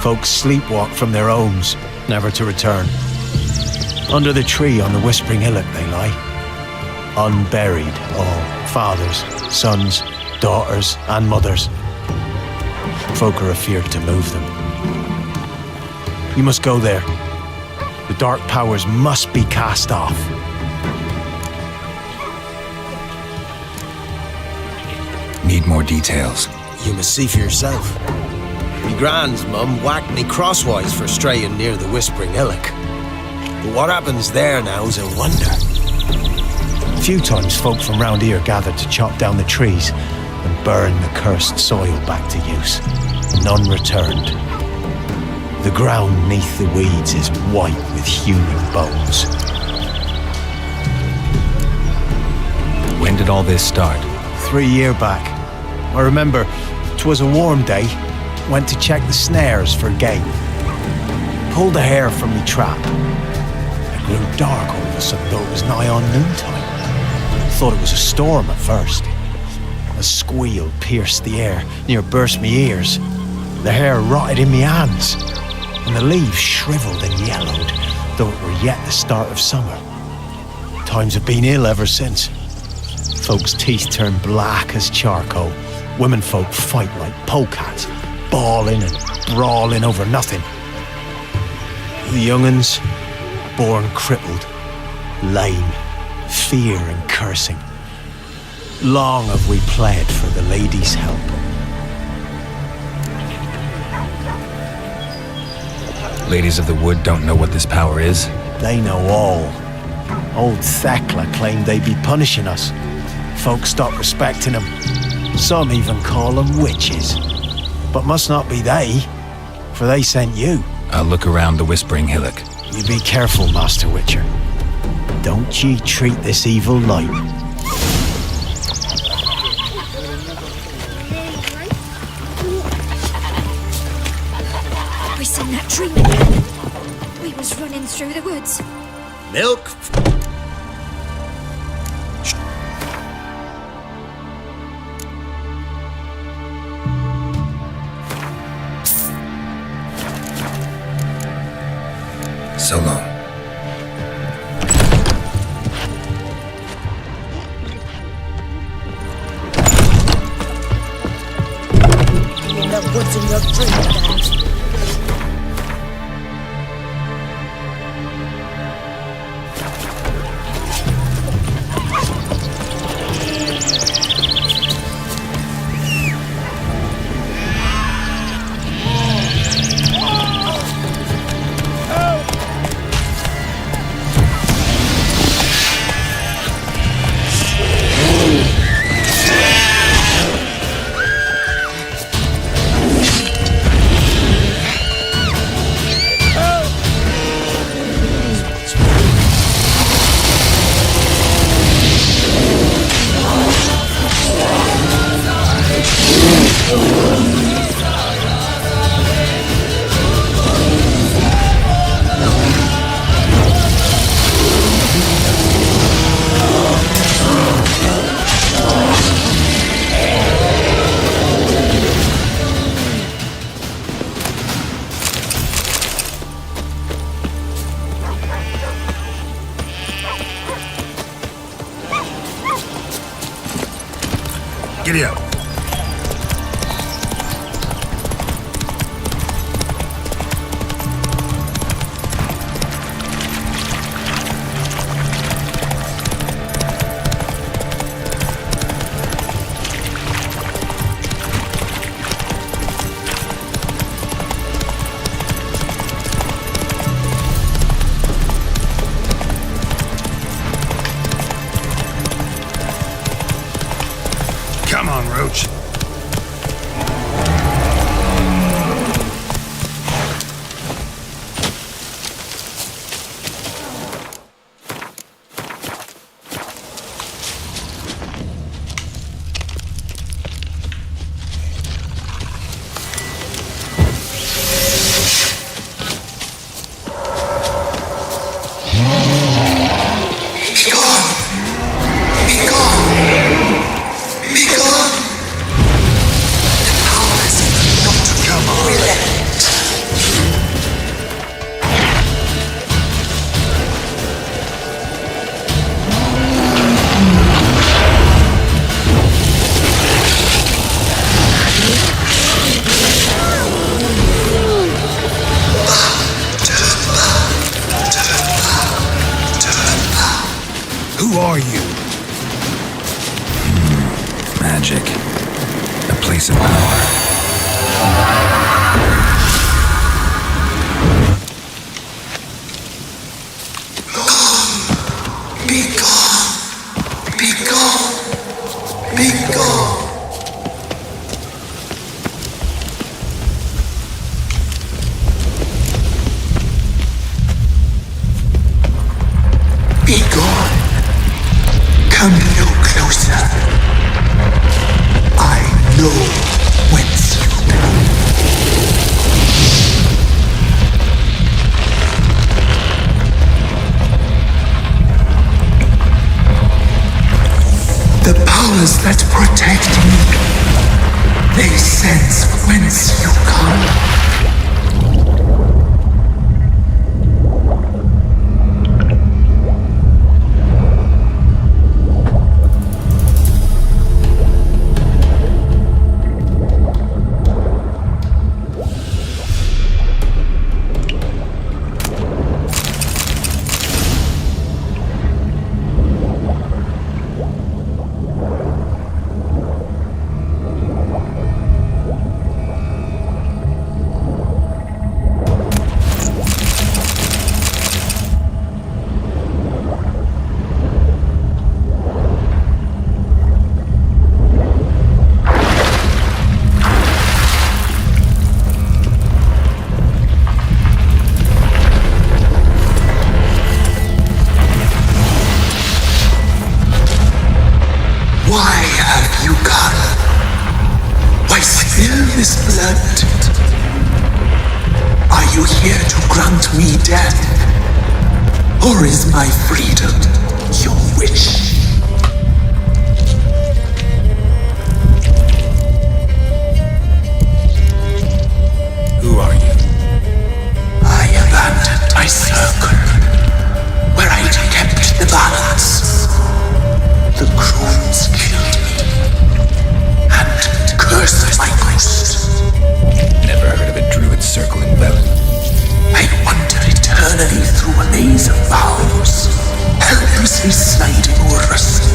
Folks sleepwalk from their homes, never to return. Under the tree on the Whispering Hillock they lie, unburied all, fathers, sons, daughters and mothers. Folk are afeard to move them. You must go there. The dark powers must be cast off. Need more details. You must see for yourself. Me grand's mum whacked me crosswise for straying near the Whispering Hillock. But what happens there now is a wonder. A few times folk from round here gathered to chop down the trees and burn the cursed soil back to use. None returned. The ground neath the weeds is white with human bones. When did all this start? 3 years back. I remember 'twas a warm day. Went to check the snares for game. Pulled a hare from me trap. It grew dark all of a sudden, though it was nigh on noontime. Thought it was a storm at first. A squeal pierced the air, near burst me ears. The hair rotted in me hands, and the leaves shriveled and yellowed, though it were yet the start of summer. Times have been ill ever since. Folks' teeth turn black as charcoal. Women folk fight like polecats, bawling and brawling over nothing. The young'uns, born crippled, lame, fear and cursing. Long have we pled for the lady's help. Ladies of the Wood don't know what this power is? They know all. Old Thekla claimed they'd be punishing us. Folk stopped respecting them. Some even call them witches. But must not be they, for they sent you. I'll look around the Whispering Hillock. You be careful, Master Witcher. Don't ye treat this evil light. I seen that tree again. We was running through the woods. Milk? So long. In the woods in your dreamland. Giddy up. Come on, Roach. Who are you? Magic. A place of power. Be gone! Be gone! Be gone! Be gone! Come no closer. I know whence you come. The powers that protect me, they sense whence you come. Why have you come? Why spill this blood? Are you here to grant me death? Or is my freedom your wish? Who are you? I abandoned my circle, where I'd kept the balance. The crones killed me, and cursed my ghost. Never heard of a druid circle in Velen. I wander eternally through a maze of vows, helplessly sliding over us.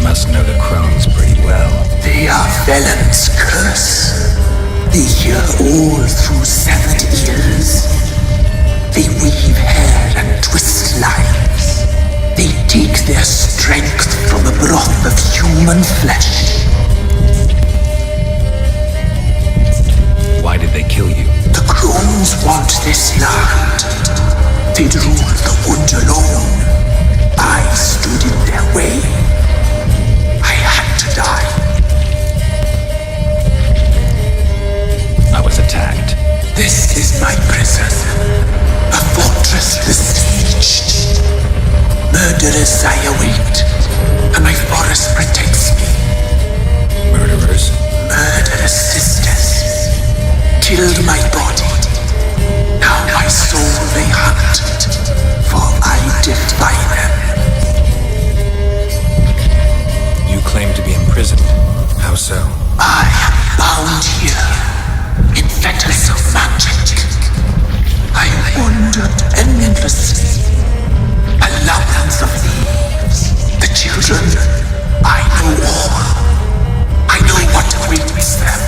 Must know the crones pretty well. They are Velen's curse. They hear all through severed ears. They weave hair and twist lives. They take their strength from the broth of human flesh. Why did they kill you? The crones want this land. They'd rule the wood alone. I stood in their way. I had to die. I was attacked. This is my prison. A fortress besieged. Murderers I await, and my forest protects me. Murderers? Murderous sisters killed my body. Now my soul they hunt, for I defy them. You claim to be imprisoned. How so? I am bound here in fetters of magic. I wandered endlessly, a labyrinth of thieves. The children, I know all. I know what awaits them.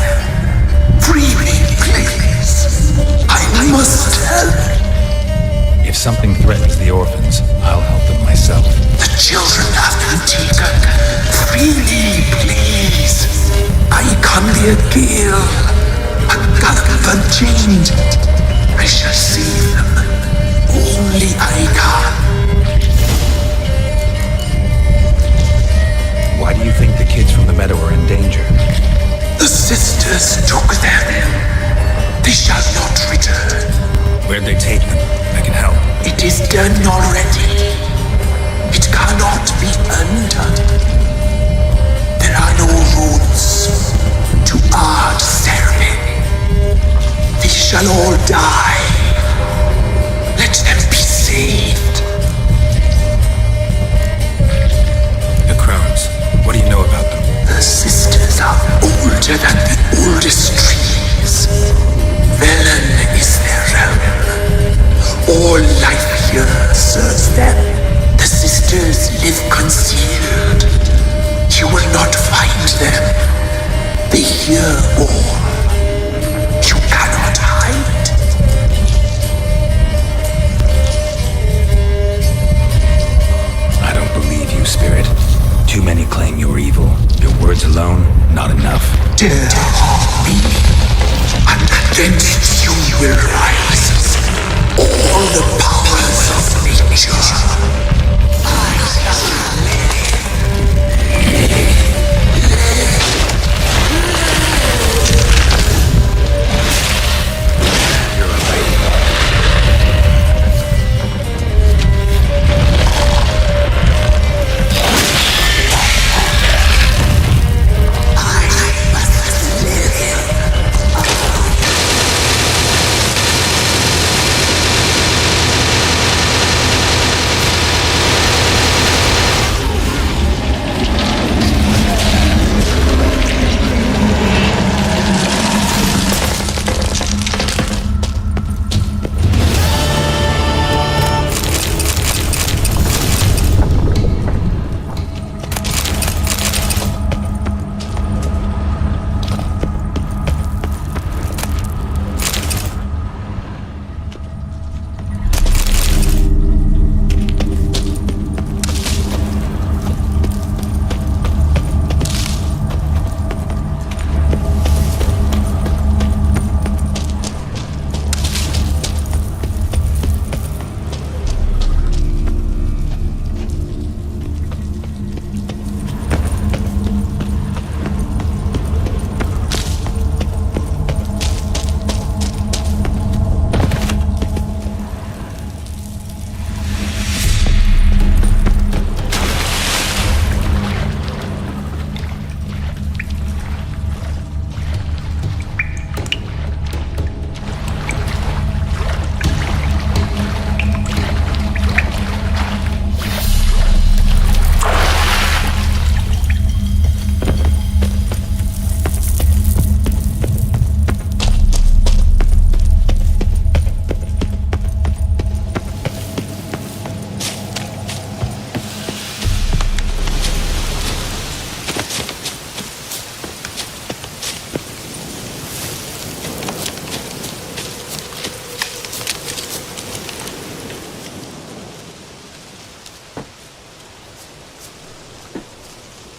Free me, please. I must help. If something threatens the orphans, I'll help them myself. The children have been taken. Free me, please. I can be a gale, a gallop unchained. I shall save them. Only I can. Why do you think the kids from the meadow are in danger? The sisters took them. They shall not return. Where'd they take them? I can help. It is done already. It cannot be undone. There are no roads to our ceremony. They shall all die. Let them be saved. The crones. What do you know about them? The sisters are older than the oldest trees. Velen is their realm. All life here fire serves them. The sisters live concealed. You will not find them. They hear all. You cannot hide. I don't believe you, Spirit. Too many claim you're evil. Your words alone, not enough. Dare harm me, and against you will rise all the powers of nature.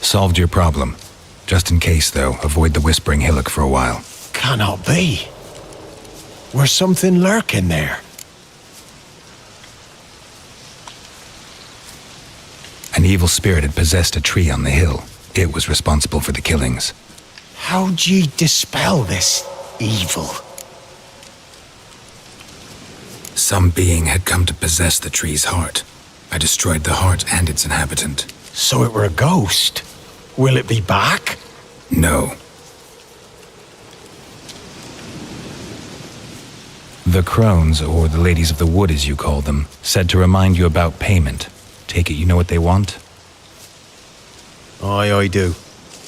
Solved your problem. Just in case, though, avoid the Whispering Hillock for a while. Cannot be. Where's something lurking there? An evil spirit had possessed a tree on the hill. It was responsible for the killings. How'd ye dispel this evil? Some being had come to possess the tree's heart. I destroyed the heart and its inhabitant. So it were a ghost. Will it be back? No. The crones, or the ladies of the wood as you call them, said to remind you about payment. Take it you know what they want? Aye, I do.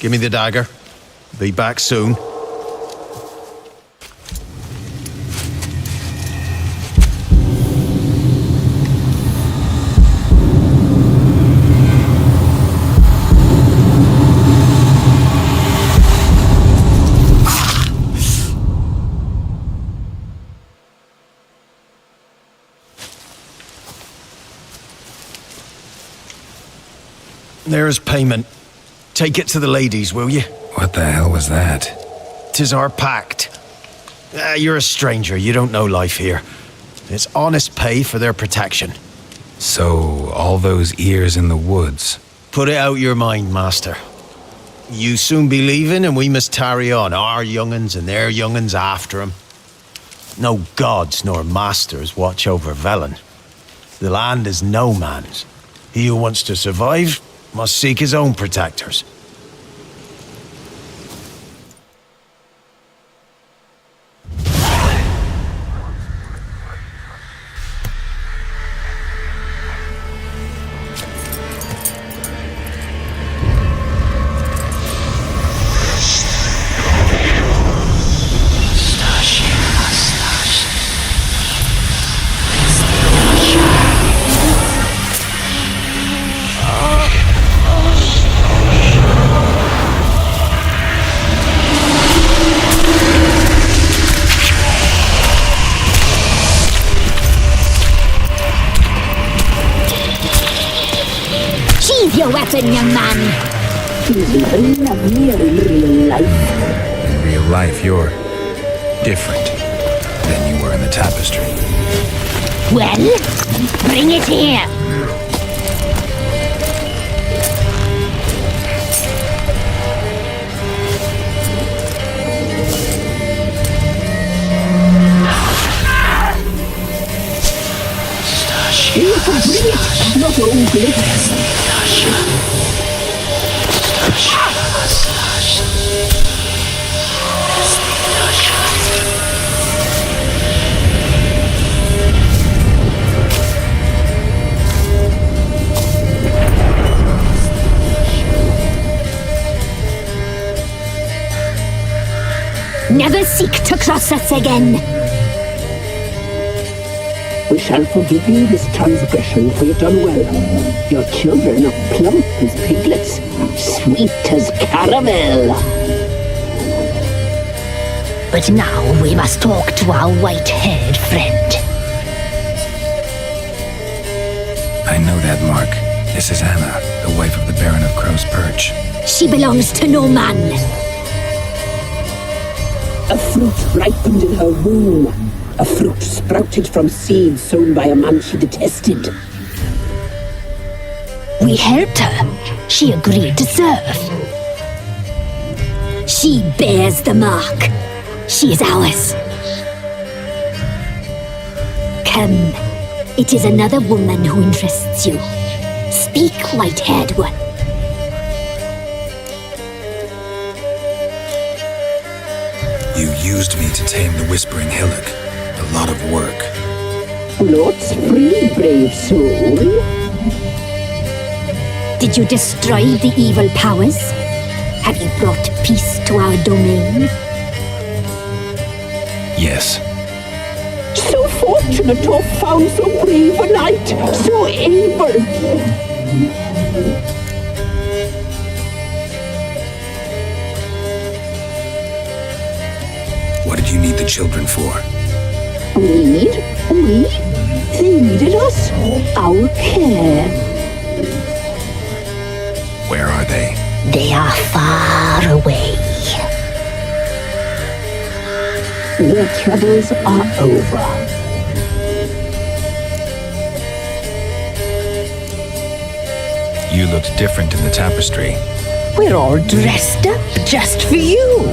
Give me the dagger. Be back soon. There's payment. Take it to the ladies, will you? What the hell was that? 'Tis our pact. You're a stranger, you don't know life here. It's honest pay for their protection. So, all those ears in the woods. Put it out your mind, master. You soon be leaving and we must tarry on, our young'uns and their young'uns after 'em. No gods nor masters watch over Velen. The land is no man's. He who wants to survive must seek his own protectors. weapon, young man. He's even lovelier in real life. In real life, you're different than you were in the tapestry. Well, bring it here. Here to bring it, not ugly. Never seek to cross us again. We shall forgive you this transgression, for you've done well. Your children are plump as piglets, sweet as caramel. But now we must talk to our white-haired friend. I know that, Mark. This is Anna, the wife of the Baron of Crow's Perch. She belongs to no man. A fruit ripened in her womb. A fruit sprouted from seeds sown by a man she detested. We helped her. She agreed to serve. She bears the mark. She is ours. Come. It is another woman who interests you. Speak, white-haired one. You used me to tame the Whispering Hillock. A lot of work. Lots free, brave soul. Did you destroy the evil powers? Have you brought peace to our domain? Yes. So fortunate to have found so brave a knight, so able. What did you need the children for? We? They needed us. Our care. Where are they? They are far away. Their troubles are over. You looked different in the tapestry. We're all dressed up just for you.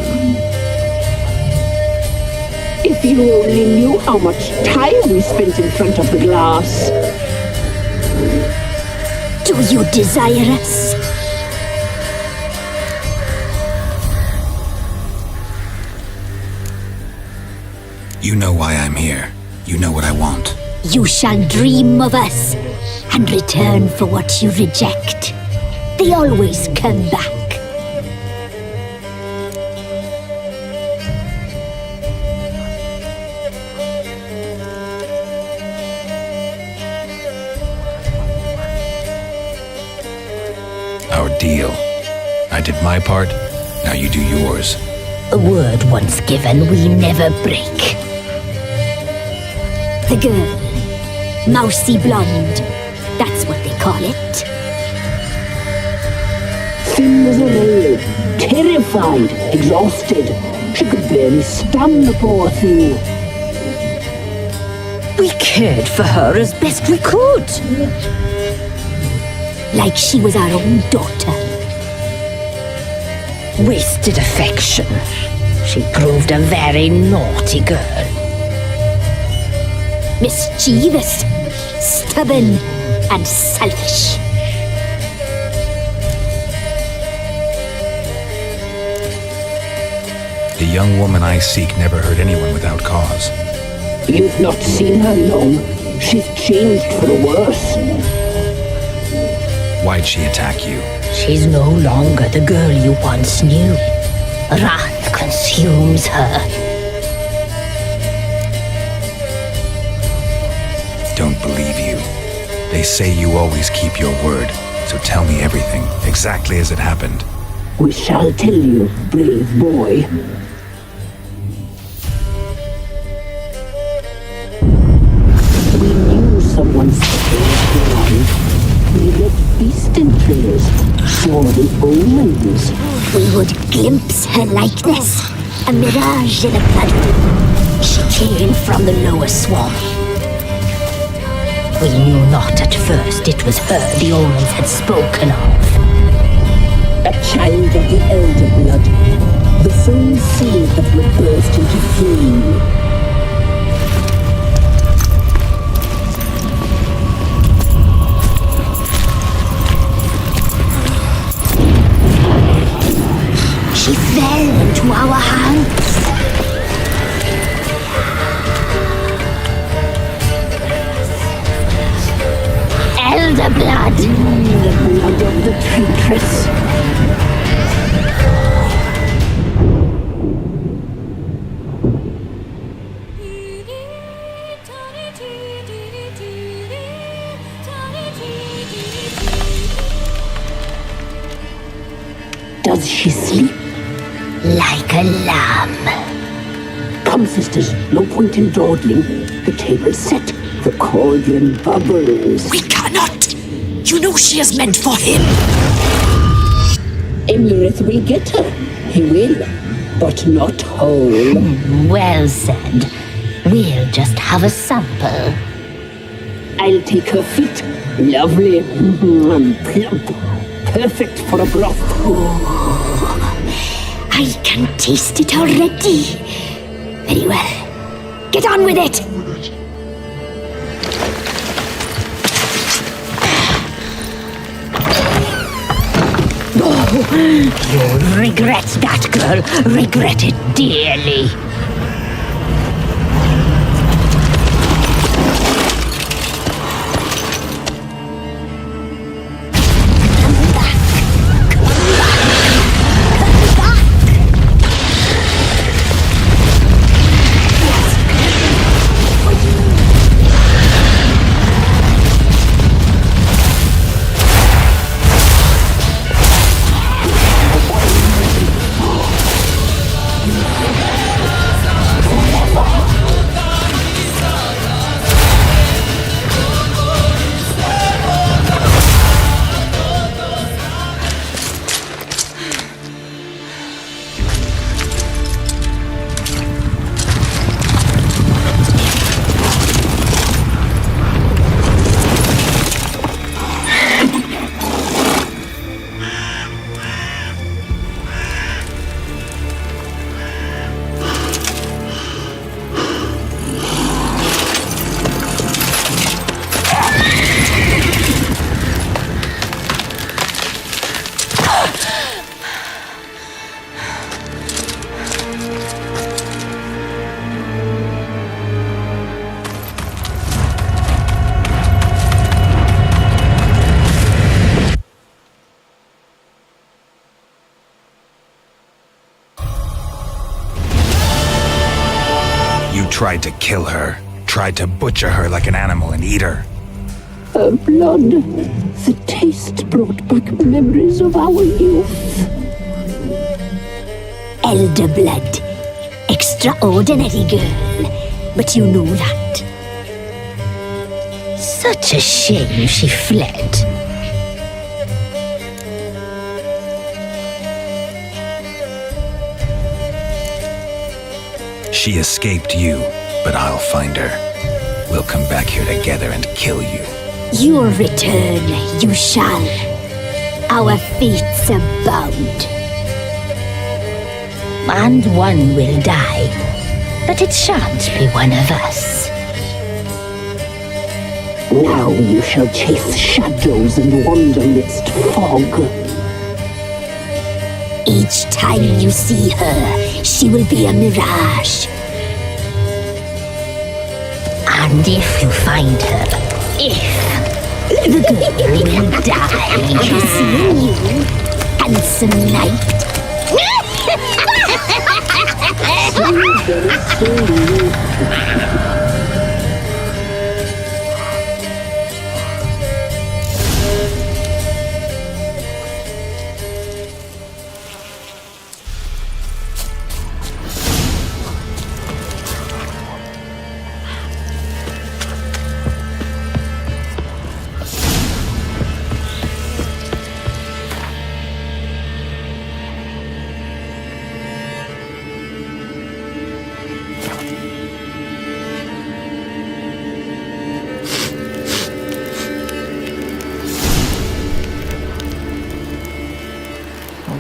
If you only knew how much time we spent in front of the glass. Do you desire us? You know why I'm here. You know what I want. You shall dream of us and return for what you reject. They always come back. Our deal. I did my part, now you do yours. A word once given, we never break. The girl, mousy blonde, that's what they call it. Thin as a rail, terrified, exhausted. She could barely stand, the poor thing. We cared for her as best we could. Like she was our own daughter. Wasted affection. She proved a very naughty girl. Mischievous, stubborn, and selfish. The young woman I seek never hurt anyone without cause. You've not seen her long. She's changed for the worse. Why'd she attack you? She's no longer the girl you once knew. Wrath consumes her. Don't believe you. They say you always keep your word, so tell me everything, exactly as it happened. We shall tell you, brave boy. We knew someone saved your life. We let beast invaders saw the omens. We would glimpse her likeness, a mirage in a blood. She came from the lower swamp. We knew not at first it was her the omens had spoken of. A child of the elder blood, the same seed that would burst into flame. She fell into our hands. Elder blood. The blood of the traitress. Does she sleep? Like a lamb. Come, sisters, no point in dawdling. The table's set, the cauldron bubbles. We cannot! You know she is meant for him! Emlyrith will get her. He will, but not whole. Well said. We'll just have a sample. I'll take her feet. Lovely. Plump. Perfect for a broth. I can taste it already. Very well. Get on with it. You'll regret that, girl. Regret it dearly. Tried to kill her. Tried to butcher her like an animal and eat her. Her blood. The taste brought back memories of our youth. Elder blood. Extraordinary girl. But you know that. Such a shame she fled. She escaped you, but I'll find her. We'll come back here together and kill you. Your return, you shall. Our fates are bound. And one will die, but it shan't be one of us. Now you shall chase shadows and wander midst fog. Each time you see her, she will be a mirage. And if you find her, the girl will die. Seeing you, handsome knight.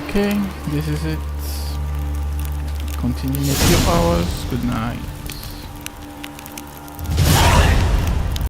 Okay, this is it. Continue in a few hours. Good night.